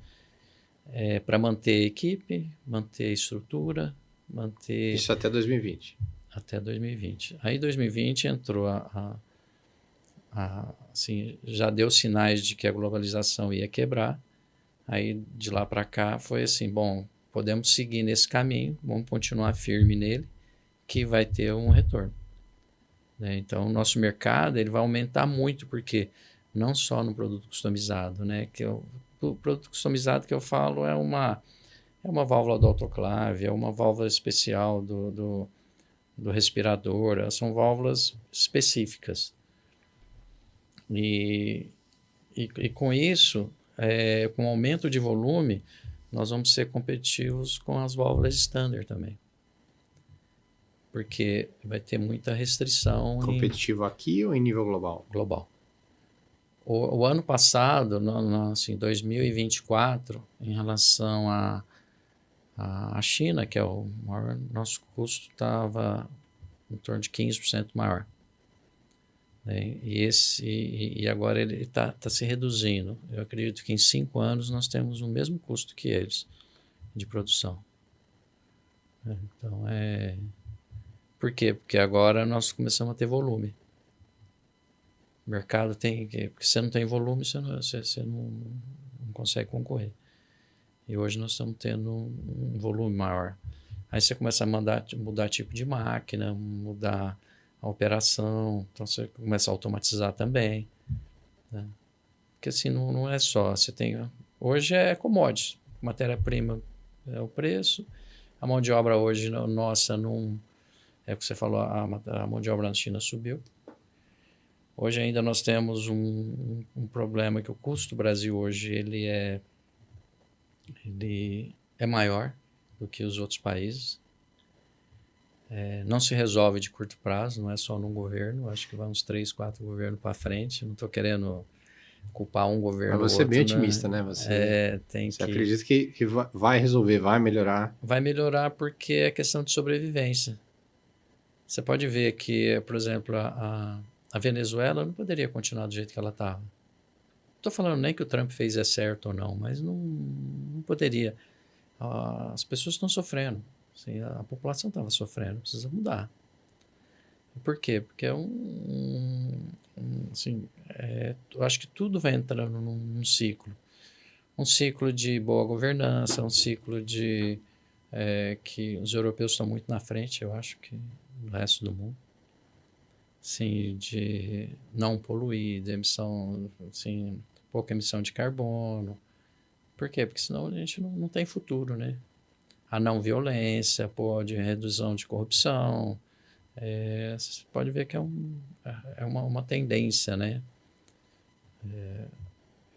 Para manter a equipe, manter a estrutura, manter... Isso até 2020. Até 2020. Aí 2020 entrou assim, já deu sinais de que a globalização ia quebrar. Aí de lá para cá foi assim, bom, podemos seguir nesse caminho, vamos continuar firme nele, que vai ter um retorno. Né? Então o nosso mercado ele vai aumentar muito, porque não só no produto customizado, né? O produto customizado que eu falo é uma válvula do autoclave, é uma válvula especial do respirador, são válvulas específicas. E com isso, com o aumento de volume, nós vamos ser competitivos com as válvulas standard também. Porque vai ter muita restrição. Competitivo aqui ou em nível global? Global. O ano passado, em 2024, em relação à China, que é o maior, nosso custo estava em torno de 15% maior. Né? E agora ele está se reduzindo. Eu acredito que em 5 anos nós temos o mesmo custo que eles de produção. Então, por quê? Porque agora nós começamos a ter volume. O mercado tem que... Porque você não tem volume, você não consegue concorrer. E hoje nós estamos tendo um volume maior. Aí você começa a mudar tipo de máquina, mudar a operação, então você começa a automatizar também. Né? Porque assim, não é só, você tem... Hoje é commodities, matéria-prima é o preço, a mão de obra hoje, nossa, não... É o que você falou, a mão de obra na China subiu. Hoje ainda nós temos um problema que o custo do Brasil hoje ele é maior do que os outros países. Não se resolve de curto prazo, não é só num governo, acho que vai uns 3, 4 governos para frente. Não estou querendo culpar um governo Mas ou você é outro, bem otimista, né? Você tem você que... acredita que vai resolver, vai melhorar. Vai melhorar porque é questão de sobrevivência. Você pode ver que, por exemplo, a Venezuela não poderia continuar do jeito que ela estava. Não estou falando nem que o Trump fez é certo ou não, mas não poderia. As pessoas estão sofrendo. Assim, a população estava sofrendo, precisa mudar. Por quê? Porque assim, eu acho que tudo vai entrando num ciclo. Um ciclo de boa governança, um ciclo de que os europeus estão muito na frente, eu acho, que do resto do mundo. Sim, de não poluir, de emissão, assim, pouca emissão de carbono. Por quê? Porque senão a gente não tem futuro, né? A não violência, de redução de corrupção. Você pode ver que é uma tendência, né?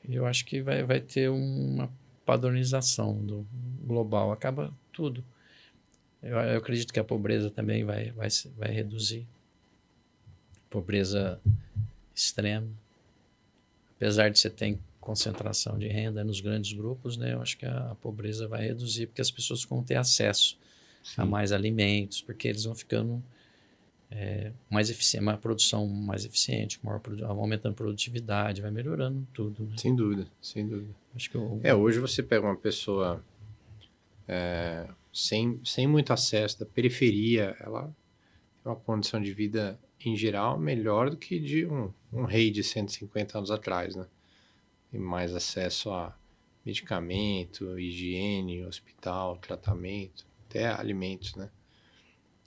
E eu acho que vai ter uma padronização do global. Acaba tudo. Eu acredito que a pobreza também vai reduzir. Pobreza extrema. Apesar de você ter concentração de renda nos grandes grupos, né? Eu acho que a pobreza vai reduzir, porque as pessoas vão ter acesso a mais alimentos, porque eles vão ficando mais eficiente, uma produção mais eficiente, aumentando a produtividade, vai melhorando tudo, né? Sem dúvida, sem dúvida. Acho que hoje você pega uma pessoa sem muito acesso da periferia, ela tem uma condição de vida, em geral, melhor do que de um rei de 150 anos atrás, né? Tem mais acesso a medicamento, higiene, hospital, tratamento, até alimentos, né?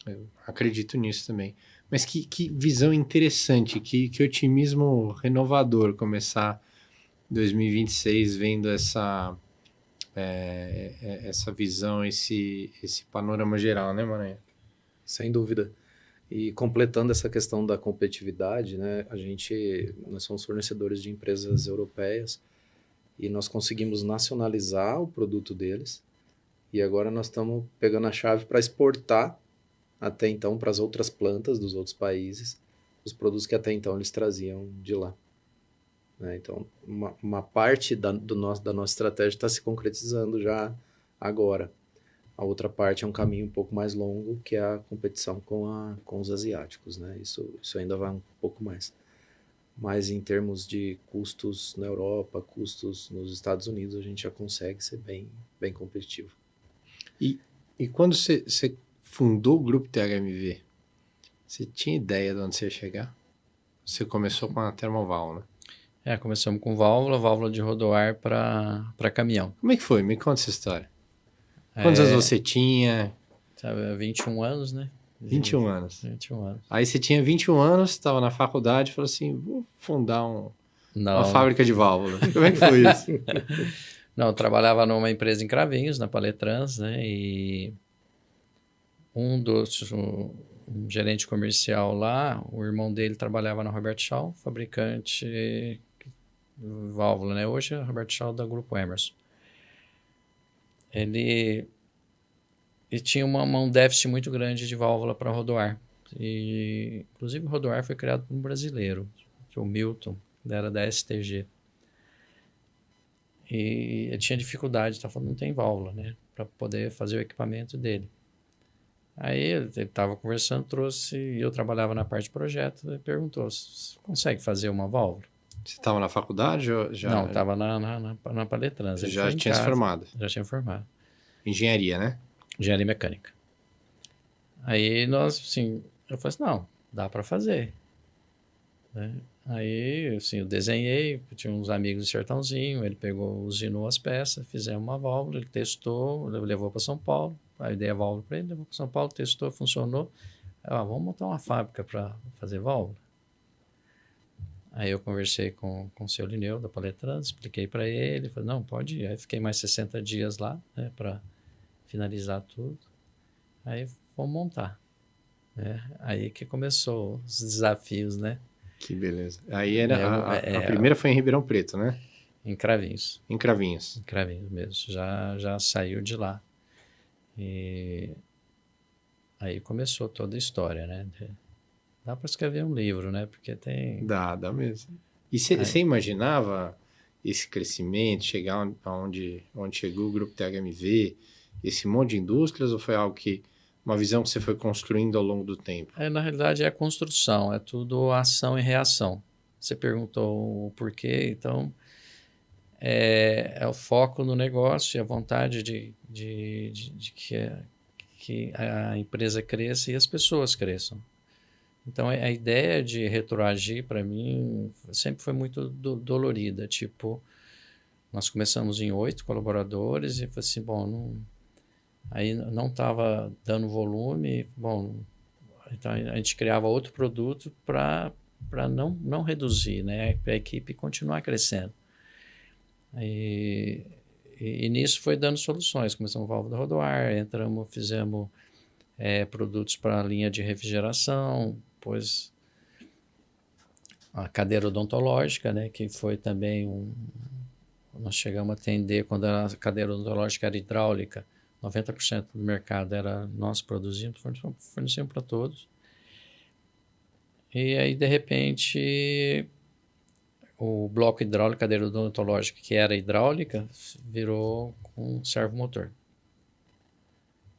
Eu acredito nisso também. Mas que visão interessante, que otimismo renovador começar 2026 vendo essa visão, esse panorama geral, né, Maranhão? Sem dúvida. E completando essa questão da competitividade, né, nós somos fornecedores de empresas europeias e nós conseguimos nacionalizar o produto deles e agora nós estamos pegando a chave para exportar até então para as outras plantas dos outros países os produtos que até então eles traziam de lá. Né? Então, uma parte da nossa estratégia está se concretizando já agora. A outra parte é um caminho um pouco mais longo, que é a competição com os asiáticos. Né? Isso ainda vai um pouco mais. Mas em termos de custos na Europa, custos nos Estados Unidos, a gente já consegue ser bem, bem competitivo. E quando você fundou o Grupo THMV, você tinha ideia de onde você ia chegar? Você começou com a Termoval, né? Começamos com válvula de rodoar para caminhão. Como é que foi? Me conta essa história. Quantos anos você tinha? 21 anos, né? 21 anos. 21 anos. Aí você tinha 21 anos, estava na faculdade e falou assim, vou fundar uma fábrica de válvulas. Como é que foi isso? Não, eu trabalhava numa empresa em Cravinhos, na Paletrans, né? E um gerente comercial lá, o irmão dele trabalhava na Robert Schall, fabricante de válvula, né? Hoje é a Robert Schall da Grupo Emerson. Ele tinha um déficit muito grande de válvula para rodoar. E, inclusive, o rodoar foi criado por um brasileiro, que é o Milton, que era da STG. E ele tinha dificuldade, estava falando, não tem válvula, né? Para poder fazer o equipamento dele. Aí ele estava conversando, trouxe, e eu trabalhava na parte de projeto, ele perguntou, você consegue fazer uma válvula? Você estava na faculdade ou já? Não, estava na Paletrans. Já tinha se formado? Já tinha formado. Engenharia, né? Engenharia mecânica. Aí nós, assim, eu falei assim, não, dá para fazer. Né? Aí, assim, eu desenhei, tinha uns amigos de Sertãozinho, ele usinou as peças, fizemos uma válvula, ele testou, levou para São Paulo, aí dei a válvula para ele, levou para São Paulo, testou, funcionou. Aí, vamos montar uma fábrica para fazer válvula. Aí eu conversei com o seu Lineu, da Paletrans, expliquei para ele, falei, não, pode ir. Aí fiquei mais 60 dias lá, né, para finalizar tudo. Aí vamos montar. Né? Aí que começou os desafios, né? Que beleza. Aí a primeira foi em Ribeirão Preto, né? Em Cravinhos. Em Cravinhos. Em Cravinhos mesmo. Já saiu de lá. E aí começou toda a história, né? Dá para escrever um livro, né? Porque tem... Dá mesmo. E você imaginava esse crescimento, chegar onde chegou o Grupo THMV, esse monte de indústrias, ou foi algo que, uma visão que você foi construindo ao longo do tempo? Na realidade, é construção, é tudo ação e reação. Você perguntou o porquê, então é o foco no negócio e a vontade de que a empresa cresça e as pessoas cresçam. Então, a ideia de retroagir, para mim, sempre foi muito dolorida. Tipo, nós começamos em 8 colaboradores e falei assim, bom, aí não estava dando volume, bom, então a gente criava outro produto para não reduzir, né? Para a equipe continuar crescendo. E nisso foi dando soluções. Começamos válvula rodoar, fizemos produtos para a linha de refrigeração, depois a cadeira odontológica, né, que foi também nós chegamos a atender quando a cadeira odontológica era hidráulica, 90% do mercado era nós produzimos, fornecemos para todos. E aí, de repente, o bloco hidráulico, cadeira odontológica, que era hidráulica, virou com servomotor.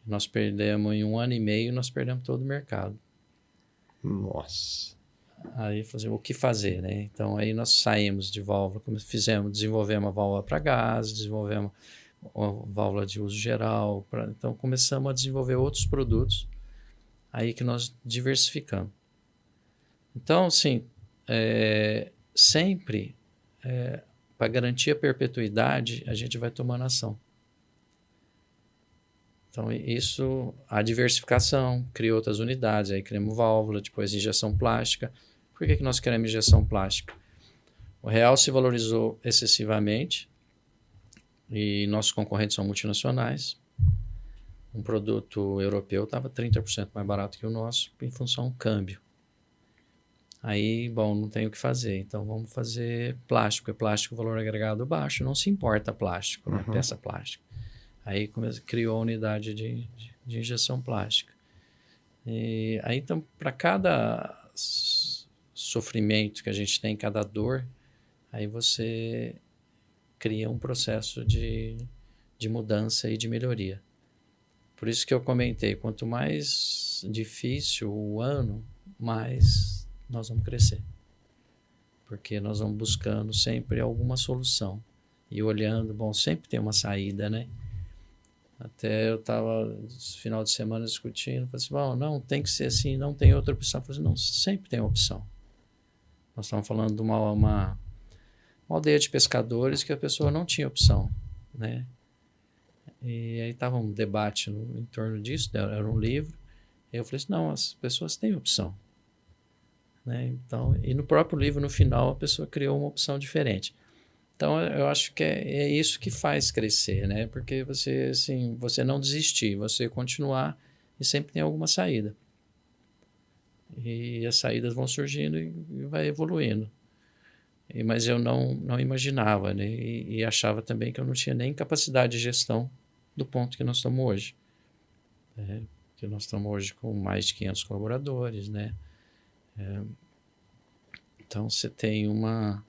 Nós perdemos, em 1 ano e meio, nós perdemos todo o mercado. Nossa. Aí o que fazer, né? Então aí nós saímos de válvula, desenvolvemos a válvula para gás, desenvolvemos a válvula de uso geral, então começamos a desenvolver outros produtos, aí que nós diversificamos. Então, assim, sempre, para garantir a perpetuidade, a gente vai tomando ação. Então, isso, a diversificação, criou outras unidades, aí criamos válvula, depois injeção plástica. Por que nós queremos injeção plástica? O real se valorizou excessivamente e nossos concorrentes são multinacionais. Um produto europeu estava 30% mais barato que o nosso em função do câmbio. Aí, bom, não tem o que fazer, então vamos fazer plástico, porque plástico, valor agregado baixo, não se importa plástico, né? Peça plástica. Aí criou a unidade de injeção plástica. E aí, então, para cada sofrimento que a gente tem, cada dor, aí você cria um processo de mudança e de melhoria. Por isso que eu comentei, quanto mais difícil o ano, mais nós vamos crescer. Porque nós vamos buscando sempre alguma solução. E olhando, bom, sempre tem uma saída, né? Até eu estava, no final de semana, discutindo, falei assim, bom, não, tem que ser assim, não tem outra opção. Eu falei assim, não, sempre tem opção. Nós estamos falando de uma aldeia de pescadores que a pessoa não tinha opção, né? E aí estava um debate em torno disso, era um livro, e eu falei assim, não, as pessoas têm opção. Né? Então, e no próprio livro, no final, a pessoa criou uma opção diferente. Então, eu acho que é isso que faz crescer, né? Porque você não desistir, você continuar e sempre tem alguma saída. E as saídas vão surgindo e vai evoluindo. Mas eu não imaginava, né? E achava também que eu não tinha nem capacidade de gestão do ponto que nós estamos hoje. Né? Que nós estamos hoje com mais de 500 colaboradores, né? Então, você tem uma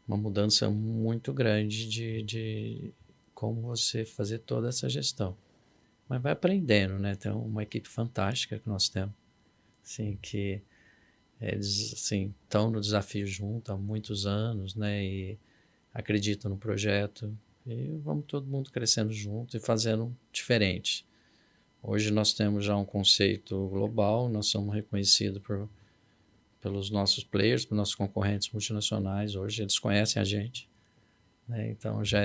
mudança muito grande de como você fazer toda essa gestão. Mas vai aprendendo, né? Tem uma equipe fantástica que nós temos, assim, que eles assim, estão no desafio junto há muitos anos, né? E acreditam no projeto. E vamos todo mundo crescendo junto e fazendo diferente. Hoje nós temos já um conceito global, nós somos reconhecidos pelos nossos players, pelos nossos concorrentes multinacionais. Hoje eles conhecem a gente, né? Então já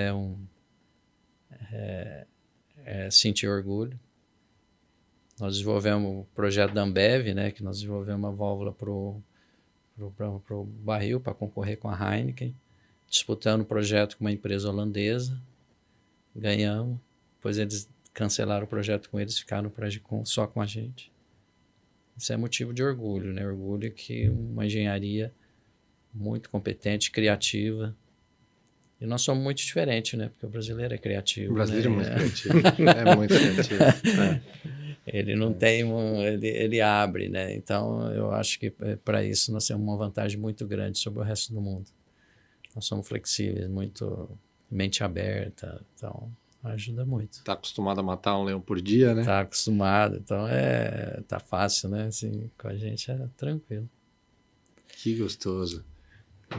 sentir orgulho. Nós desenvolvemos o projeto da Ambev, né? Que nós desenvolvemos uma válvula pro barril para concorrer com a Heineken, disputando o projeto com uma empresa holandesa, ganhamos, depois eles cancelaram o projeto com eles, ficaram só com a gente. Isso é motivo de orgulho, né? Orgulho que uma engenharia muito competente, criativa. E nós somos muito diferentes, né? Porque o brasileiro é criativo. O brasileiro né? é muito criativo. É muito criativo. Ele não tem ele abre, né? Então, eu acho que para isso nós temos uma vantagem muito grande sobre o resto do mundo. Nós somos flexíveis, muito mente aberta, então ajuda muito. Tá acostumado a matar um leão por dia, né? Tá acostumado, então tá fácil, né? Assim, com a gente é tranquilo. Que gostoso.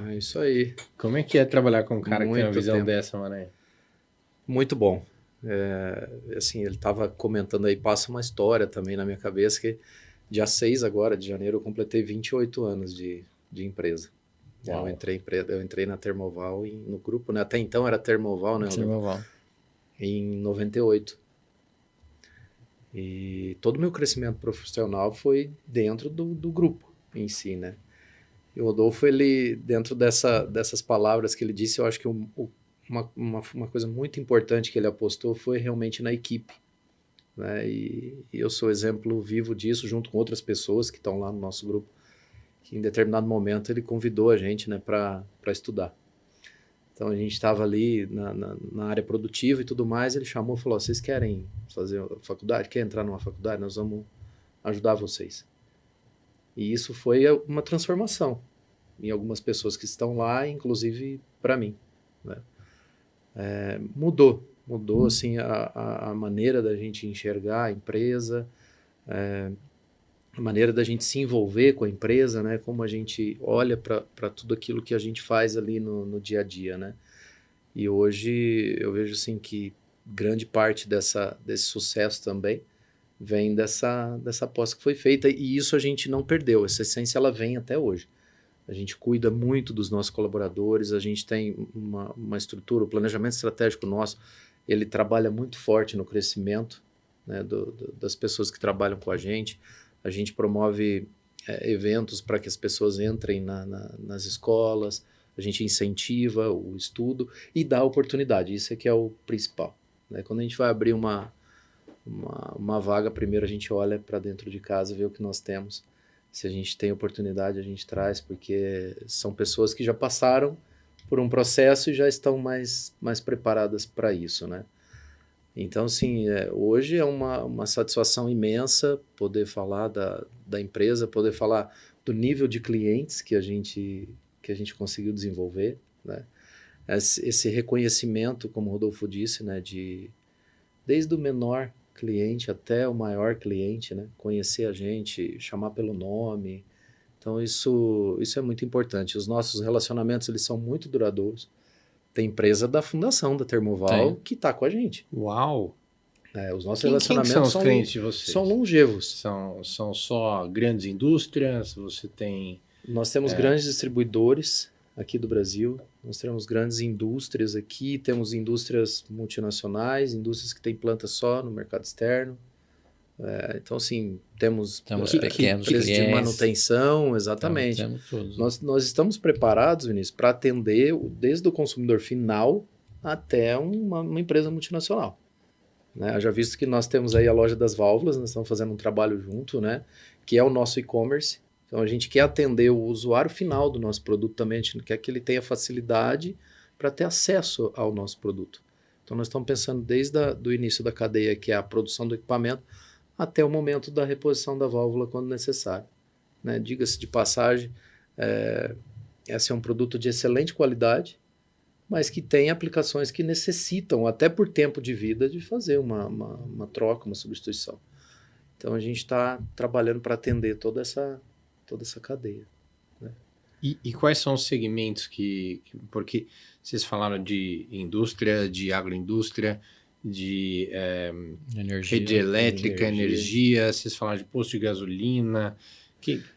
É isso aí. Como é que é trabalhar com um cara que tem uma Muito visão tempo. dessa, Maranhão? Muito bom. Assim, ele estava comentando aí, passa uma história também na minha cabeça, que dia 6 agora, de janeiro, eu completei 28 anos de empresa. Uau. Eu entrei na Termoval no grupo, né? Até então era Termoval, né? Termoval. Em 98. E todo o meu crescimento profissional foi dentro do grupo em si, né? E o Rodolfo, ele, dentro dessas palavras que ele disse, eu acho que uma coisa muito importante que ele apostou foi realmente na equipe, né? E eu sou exemplo vivo disso, junto com outras pessoas que estão lá no nosso grupo, que em determinado momento ele convidou a gente, né, para estudar. Então a gente estava ali na área produtiva e tudo mais, ele chamou e falou: vocês querem fazer faculdade? Querem entrar numa faculdade? Nós vamos ajudar vocês. E isso foi uma transformação em algumas pessoas que estão lá, inclusive para mim, né? Mudou assim a maneira da gente enxergar a empresa, a maneira da gente se envolver com a empresa, né? Como a gente olha para tudo aquilo que a gente faz ali no dia a dia, né? E hoje eu vejo assim que grande parte desse sucesso também vem dessa aposta que foi feita, e isso a gente não perdeu, essa essência ela vem até hoje. A gente cuida muito dos nossos colaboradores, a gente tem uma estrutura, o planejamento estratégico nosso, ele trabalha muito forte no crescimento, né, das pessoas que trabalham com a gente promove eventos para que as pessoas entrem nas escolas, a gente incentiva o estudo e dá oportunidade, isso é que é o principal, né? Quando a gente vai abrir uma vaga, primeiro a gente olha para dentro de casa, vê o que nós temos. Se a gente tem oportunidade, a gente traz, porque são pessoas que já passaram por um processo e já estão mais preparadas para isso, né? Então, assim, hoje é uma satisfação imensa poder falar da empresa, poder falar do nível de clientes que a gente conseguiu desenvolver, né? Esse reconhecimento, como o Rodolfo disse, né, desde o menor cliente até o maior cliente, né? Conhecer a gente, chamar pelo nome. Então, isso é muito importante. Os nossos relacionamentos, eles são muito duradouros. Tem empresa da fundação da Termoval que está com a gente. Uau! Os nossos Quem relacionamentos são os clientes de vocês? são longevos. São só grandes indústrias? Você tem... Nós temos grandes distribuidores aqui do Brasil, nós temos grandes indústrias aqui, temos indústrias multinacionais, indústrias que têm planta só no mercado externo. Então, assim, temos pequenos empresas clientes de manutenção, exatamente. Temos tudo. Nós estamos preparados, Vinícius, para atender desde o consumidor final até uma empresa multinacional, né? Já visto que nós temos aí a loja das válvulas, nós estamos fazendo um trabalho junto, né, que é o nosso e-commerce. Então a gente quer atender o usuário final do nosso produto também, a gente quer que ele tenha facilidade para ter acesso ao nosso produto. Então nós estamos pensando desde o início da cadeia, que é a produção do equipamento, até o momento da reposição da válvula quando necessário, né? Diga-se de passagem, esse é um produto de excelente qualidade, mas que tem aplicações que necessitam, até por tempo de vida, de fazer uma troca, uma substituição. Então a gente está trabalhando para atender toda essa cadeia, né? E quais são os segmentos porque vocês falaram de indústria, de agroindústria, de rede elétrica, energia, vocês falaram de posto de gasolina.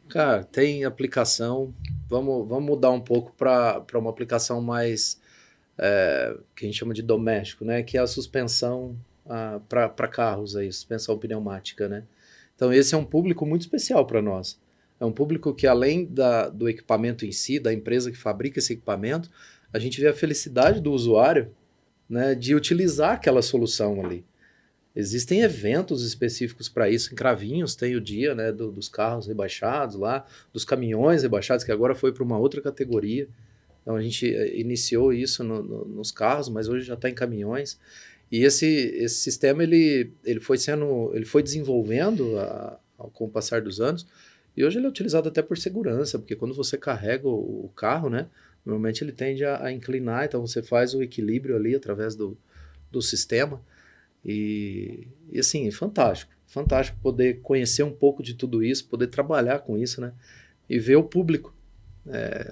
Cara, tem aplicação, vamos mudar um pouco para uma aplicação mais, que a gente chama de doméstico, né? Que é a suspensão para carros, aí, suspensão pneumática, né? Então esse é um público muito especial para nós. É um público que, além do equipamento em si, da empresa que fabrica esse equipamento, a gente vê a felicidade do usuário, né, de utilizar aquela solução ali. Existem eventos específicos para isso. Em Cravinhos tem o dia, né, dos carros rebaixados lá, dos caminhões rebaixados, que agora foi para uma outra categoria, Então a gente iniciou isso nos carros, mas hoje já está em caminhões. E esse sistema ele foi desenvolvendo com o passar dos anos. E hoje ele é utilizado até por segurança, porque quando você carrega o carro, né, normalmente ele tende a inclinar, então você faz o equilíbrio ali através do sistema. E assim, é fantástico. Fantástico poder conhecer um pouco de tudo isso, poder trabalhar com isso, né? E ver o público,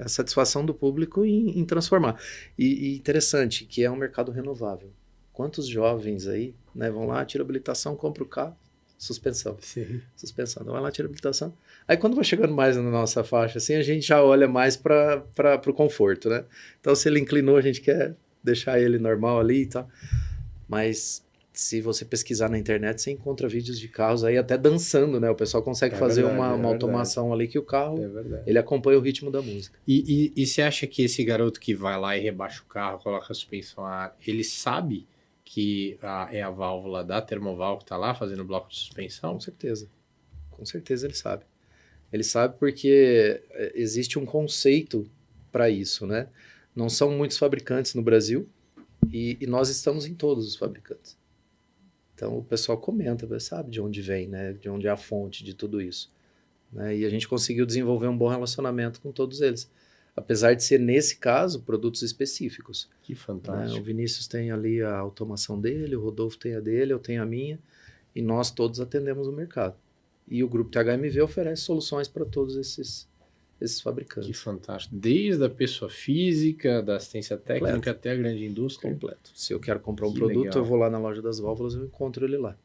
a satisfação do público em transformar. E interessante, que é um mercado renovável. Quantos jovens aí, né, vão lá, tira habilitação, compra o carro, suspensão. Sim. Suspensão. Então vai lá, tira habilitação. Aí quando vai chegando mais na nossa faixa, assim, a gente já olha mais para o conforto, né? Então se ele inclinou, a gente quer deixar ele normal ali e tal. Mas se você pesquisar na internet, você encontra vídeos de carros aí até dançando, né? O pessoal consegue fazer uma automação ali que o carro, ele acompanha o ritmo da música. E você acha que esse garoto que vai lá e rebaixa o carro, coloca a suspensão a ar, ele sabe que é a válvula da Termoval que está lá fazendo o bloco de suspensão? Com certeza. Com certeza ele sabe. Ele sabe porque existe um conceito para isso, né? Não são muitos fabricantes no Brasil e nós estamos em todos os fabricantes. Então o pessoal comenta, sabe de onde vem, né? De onde é a fonte de tudo isso. Né? E a gente conseguiu desenvolver um bom relacionamento com todos eles. Apesar de ser, nesse caso, produtos específicos. Que fantástico. Né? O Vinícius tem ali a automação dele, o Rodolfo tem a dele, eu tenho a minha, e nós todos atendemos o mercado. E o Grupo THMV oferece soluções para todos esses fabricantes. Que fantástico. Desde a pessoa física, da assistência técnica até a grande indústria. Completo. Se eu quero comprar um produto, legal, eu vou lá na loja das válvulas e eu encontro ele lá.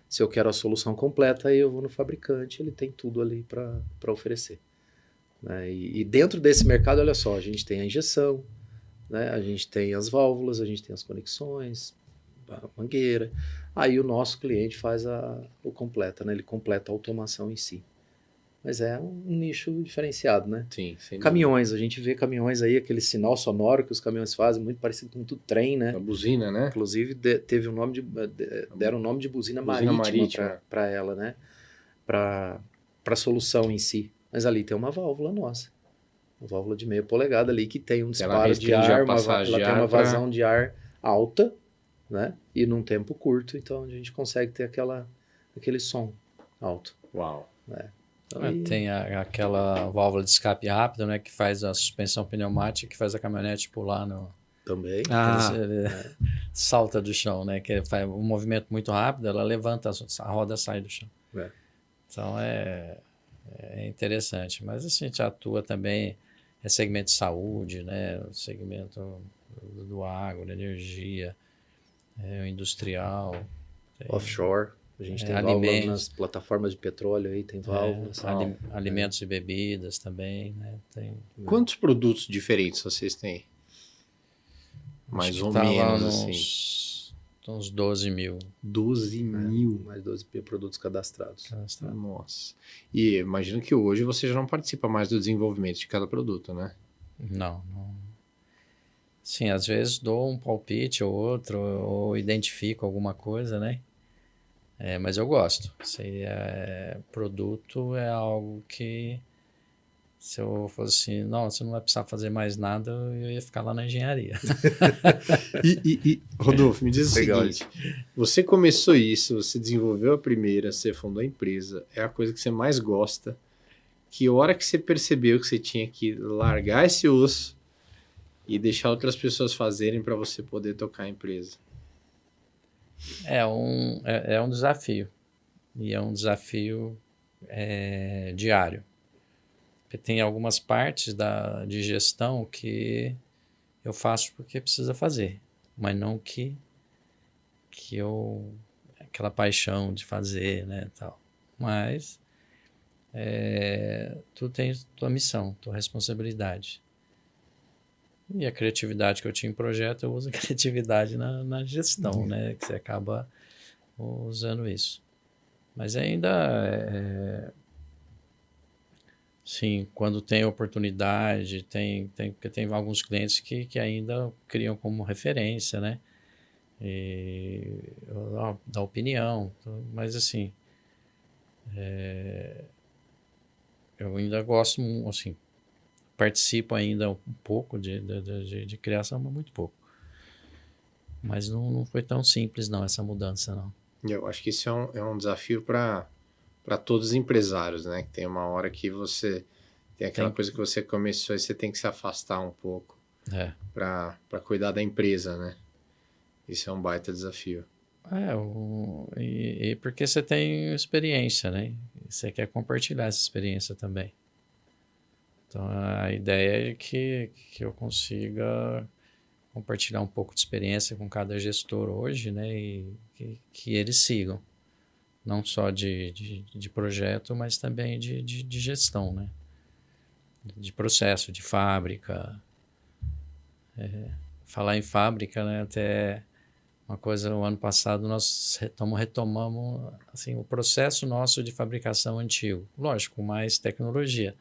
Se eu quero a solução completa, aí eu vou no fabricante, ele tem tudo ali para oferecer. Né? E dentro desse mercado, olha só, a gente tem a injeção, né? A gente tem as válvulas, a gente tem as conexões, a mangueira. Aí o nosso cliente faz o completa, né? Ele completa a automação em si. Mas é um nicho diferenciado, né? Sim, sem caminhões, dúvida. A gente vê caminhões aí, aquele sinal sonoro que os caminhões fazem, muito parecido com o trem, né? A buzina, né? Inclusive teve deram o nome de buzina marítima para ela, né? Para a solução em si. Mas ali tem uma válvula nossa. Uma válvula de 0,5 polegada ali que tem um disparo de ar, ela tem uma vazão de ar alta, né? E num tempo curto, então a gente consegue ter aquele som alto. Uau! Né? Então, tem aquela válvula de escape rápido, né? Que faz a suspensão pneumática, que faz a caminhonete pular no... Também. Ele salta do chão, né? Que faz um movimento muito rápido, ela levanta, a roda sai do chão. Então é interessante. Mas assim, a gente atua também segmento de saúde, né? O segmento do agro, energia, o industrial. Offshore. A gente tem válvulas nas plataformas de petróleo aí, tem válvulas. Alimentos e bebidas também, né? Quantos produtos diferentes vocês têm? Mais ou menos, assim. Uns 12 mil. 12 mil? Mais 12 mil produtos cadastrados. Nossa. E imagino que hoje você já não participa mais do desenvolvimento de cada produto, né? Não. Sim, às vezes dou um palpite ou outro, ou identifico alguma coisa, né? Mas eu gosto. Produto é algo que, se eu fosse assim, não, você não vai precisar fazer mais nada, eu ia ficar lá na engenharia. Rodolfo, me diz o seguinte, você começou isso, você desenvolveu a primeira, você fundou a empresa, é a coisa que você mais gosta. Que hora que você percebeu que você tinha que largar esse osso e deixar outras pessoas fazerem para você poder tocar a empresa? É um desafio. E é um desafio diário. Porque tem algumas partes de gestão que eu faço porque precisa fazer. Mas não que eu... aquela paixão de fazer, né, tal. Mas tu tens tua missão, tua responsabilidade. E a criatividade que eu tinha em projeto, eu uso a criatividade na gestão, né? Que você acaba usando isso. Mas ainda, sim, quando tem oportunidade, porque tem alguns clientes que ainda criam como referência, né? E dá opinião. Mas assim, eu ainda gosto, assim, participo ainda um pouco de criação, mas muito pouco. Mas não foi tão simples, não, essa mudança, não. Eu acho que isso é um desafio para todos os empresários, né? Que tem uma hora que você tem aquela coisa que você começou e você tem que se afastar um pouco para cuidar da empresa, né? Isso é um baita desafio. E porque você tem experiência, né? Você quer compartilhar essa experiência também. Então, a ideia é que eu consiga compartilhar um pouco de experiência com cada gestor hoje, né? E que eles sigam. Não só de projeto, mas também de gestão, né? De processo, de fábrica. Falar em fábrica, né? Até uma coisa, no ano passado nós retomamos assim, o processo nosso de fabricação antigo. Lógico, com mais tecnologia.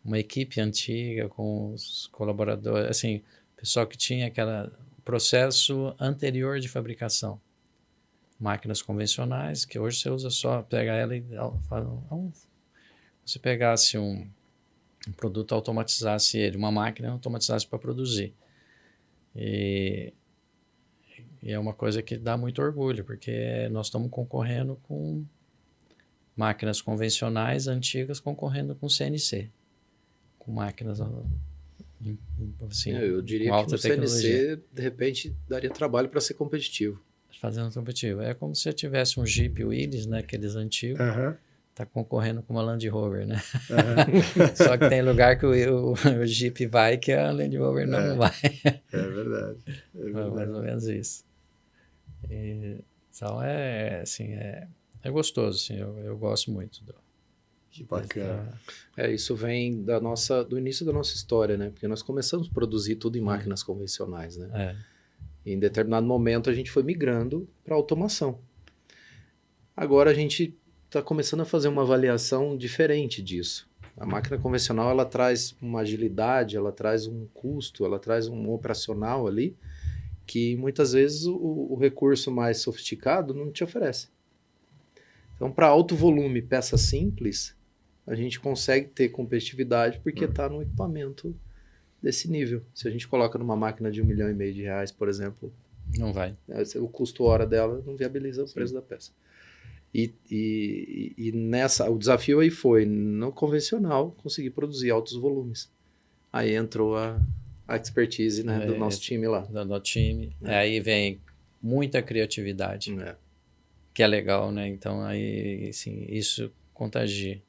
Uma equipe antiga, com os colaboradores, assim, pessoal que tinha aquele processo anterior de fabricação. Máquinas convencionais, que hoje você usa só, pega ela e você pegasse um produto, automatizasse ele, uma máquina automatizasse para produzir. E é uma coisa que dá muito orgulho, porque nós estamos concorrendo com máquinas convencionais antigas concorrendo com CNC, com máquinas assim, eu diria com alta que no tecnologia. CNC, de repente, daria trabalho para ser competitivo. Fazendo competitivo. É como se você tivesse um Jeep Willys, né, aqueles antigos, tá concorrendo com uma Land Rover, né? Só que tem lugar que o Jeep vai que a Land Rover não vai. É verdade. Mais ou menos isso. Então assim, é gostoso, assim, eu gosto muito que bacana. Isso vem do início da nossa história, né? Porque nós começamos a produzir tudo em máquinas convencionais, né? E em determinado momento a gente foi migrando para automação. Agora a gente está começando a fazer uma avaliação diferente disso. A máquina convencional ela traz uma agilidade, ela traz um custo, ela traz um operacional ali que muitas vezes o recurso mais sofisticado não te oferece. Então, para alto volume, peça simples, a gente consegue ter competitividade porque está no equipamento desse nível. Se a gente coloca numa máquina de R$1,5 milhão, por exemplo, não vai. O custo hora dela não viabiliza o preço da peça. E o desafio aí foi, no convencional, conseguir produzir altos volumes. Aí entrou a expertise, né, do nosso time lá. Do nosso time. Aí vem muita criatividade, que é legal, né? Então, aí, assim, isso contagia.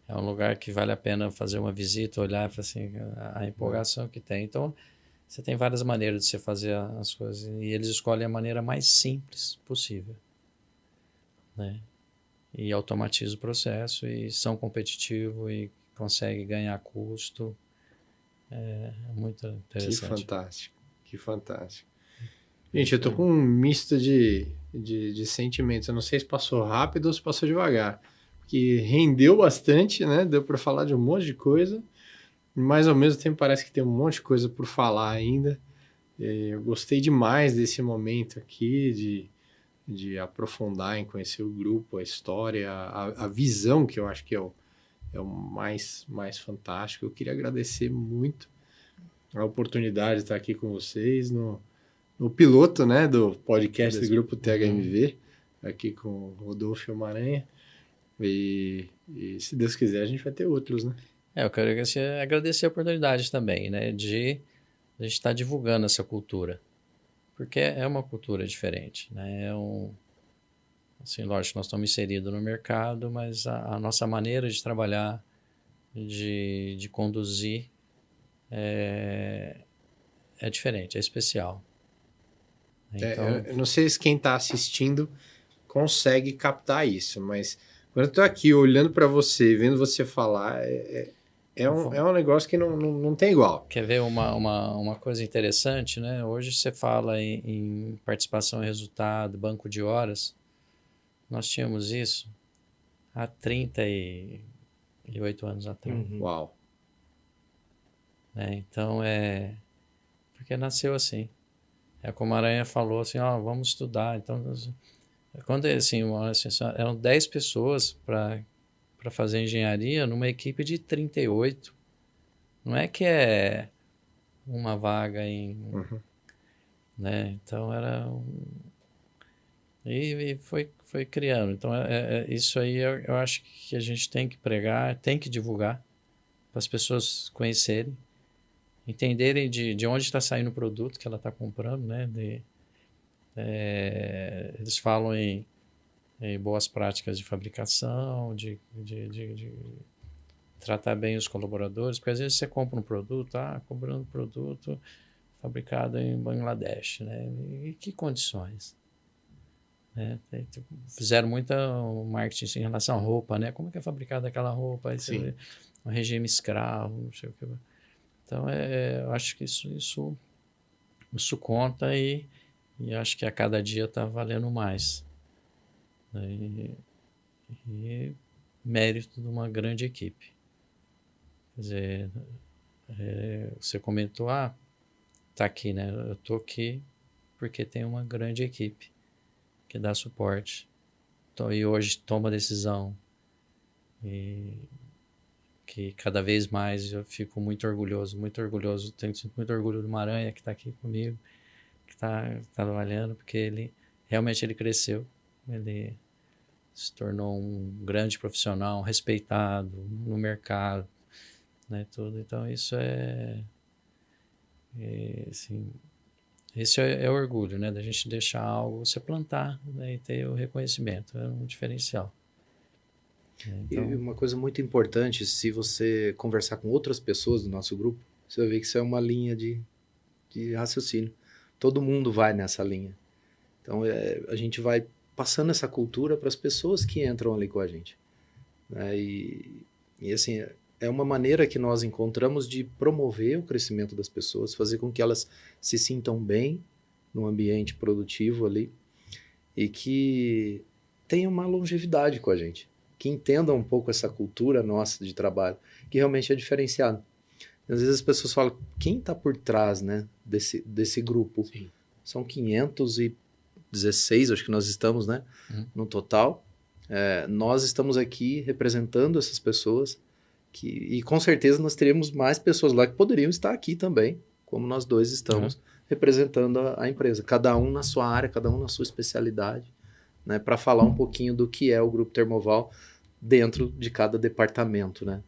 É um lugar que vale a pena fazer uma visita, olhar, assim, a empolgação que tem. Então, você tem várias maneiras de você fazer as coisas. E eles escolhem a maneira mais simples possível, né? E automatiza o processo e são competitivos e conseguem ganhar custo. É muito interessante. Que fantástico. Gente, eu tô com um misto de sentimentos. Eu não sei se passou rápido ou se passou devagar. Que rendeu bastante, né? Deu para falar de um monte de coisa, mas ao mesmo tempo parece que tem um monte de coisa por falar ainda. Eu gostei demais desse momento aqui, de aprofundar em conhecer o grupo, a história, a visão, que eu acho que é o mais fantástico. Eu queria agradecer muito a oportunidade de estar aqui com vocês no piloto, né, do podcast do Grupo THMV, aqui com o Rodolfo e o Maranha. E se Deus quiser, a gente vai ter outros, né? Eu quero agradecer a oportunidade também, né, de a gente estar divulgando essa cultura, porque é uma cultura diferente, né? Assim, lógico, nós estamos inseridos no mercado, mas a nossa maneira de trabalhar, de conduzir, é diferente, é especial. Então, eu não sei se quem está assistindo consegue captar isso, mas quando eu estou aqui olhando para você, vendo você falar, é um negócio que não tem igual. Quer ver uma coisa interessante, né? Hoje você fala em participação em resultado, banco de horas. Nós tínhamos isso há 38 anos atrás. Uau! Então, porque nasceu assim. Como a Aranha falou, assim, vamos estudar. Então, quando assim, eram 10 pessoas para fazer engenharia numa equipe de 38, Não é que é uma vaga em... Uhum. Né? Então, E foi criando. Então, isso aí eu acho que a gente tem que pregar, tem que divulgar para as pessoas conhecerem, entenderem de onde está saindo o produto que ela está comprando, né? Eles falam em boas práticas de fabricação, de tratar bem os colaboradores, porque às vezes você compra um produto, comprando um produto fabricado em Bangladesh, né? E que condições? Né? Fizeram muita marketing em relação à roupa, né? Como é que é fabricada aquela roupa? Aí você vê um regime escravo, não sei o que. Então, eu acho que isso conta e acho que a cada dia está valendo mais. E mérito de uma grande equipe. Quer dizer, você comentou, tá aqui, né? Eu tô aqui porque tem uma grande equipe que dá suporte. Então, e hoje toma decisão. E que cada vez mais eu fico muito orgulhoso. Tenho muito orgulho do Maranha que está aqui comigo, que está trabalhando, porque realmente ele cresceu. Ele se tornou um grande profissional, respeitado no mercado, né, tudo. Então isso assim, esse é orgulho, né, da gente deixar algo, você plantar, né, e ter o reconhecimento, é um diferencial. Então... E uma coisa muito importante, se você conversar com outras pessoas do nosso grupo, você vai ver que isso é uma linha de raciocínio. Todo mundo vai nessa linha. Então a gente vai passando essa cultura para as pessoas que entram ali com a gente. Né? E assim, é uma maneira que nós encontramos de promover o crescimento das pessoas, fazer com que elas se sintam bem no ambiente produtivo ali e que tenham uma longevidade com a gente, que entendam um pouco essa cultura nossa de trabalho, que realmente é diferenciado. Às vezes as pessoas falam, quem está por trás, né, desse grupo? Sim. São 516, acho que nós estamos, né, no total. Nós estamos aqui representando essas pessoas e com certeza nós teríamos mais pessoas lá que poderiam estar aqui também, como nós dois estamos representando a empresa, cada um na sua área, cada um na sua especialidade, né, para falar um pouquinho do que é o Grupo Termoval dentro de cada departamento, né.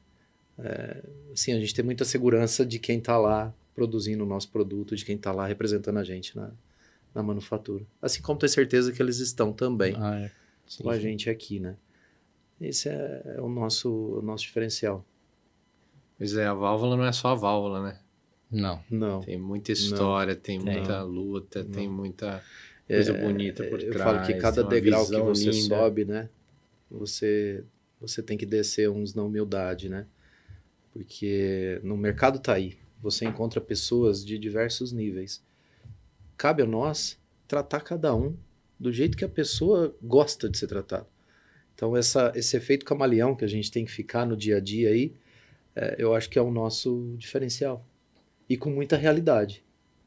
Assim, a gente tem muita segurança de quem está lá produzindo o nosso produto, de quem está lá representando a gente na manufatura. Assim como ter certeza que eles estão também com a gente aqui, né? Esse é o nosso diferencial. Pois é, a válvula não é só a válvula, né? Não. Tem muita história, tem muita luta, tem muita coisa bonita por trás. Eu falo que cada degrau que você linda. sobe, né? Você tem que descer uns na humildade, né? Porque no mercado tá aí. Você encontra pessoas de diversos níveis. Cabe a nós tratar cada um do jeito que a pessoa gosta de ser tratado. Então, esse efeito camaleão que a gente tem que ficar no dia a dia aí, eu acho que é o nosso diferencial. E com muita realidade.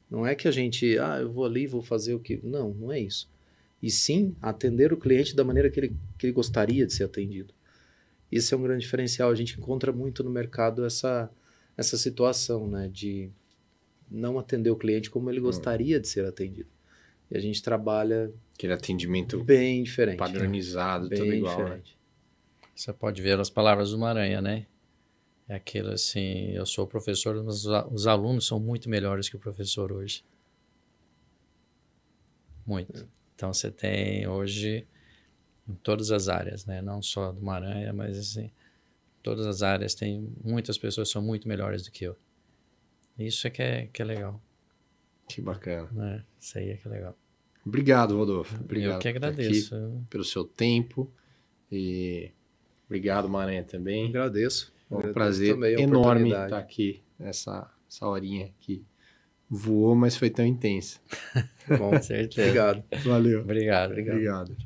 Não é que a gente, eu vou ali, vou fazer o que... Não é isso. E sim, atender o cliente da maneira que ele gostaria de ser atendido. Esse é um grande diferencial. A gente encontra muito no mercado essa situação, né, de não atender o cliente como ele gostaria de ser atendido. E a gente trabalha aquele atendimento bem diferente, padronizado, bem tudo igual, diferente. Né? Você pode ver as palavras do Maranha, né? É aquilo assim, eu sou professor, mas os alunos são muito melhores que o professor hoje. Muito. Então você tem hoje em todas as áreas, né? Não só do Maranha, mas assim, todas as áreas tem muitas pessoas que são muito melhores do que eu. Isso é que é legal. Que bacana. Né? Isso aí é que é legal. Obrigado, Rodolfo. Obrigado eu que agradeço. Pelo seu tempo e obrigado, Maranha, também. Agradeço. É um prazer enorme estar aqui nessa horinha que voou, mas foi tão intensa. Bom, certeza. Obrigado. Valeu. Obrigado. Obrigado.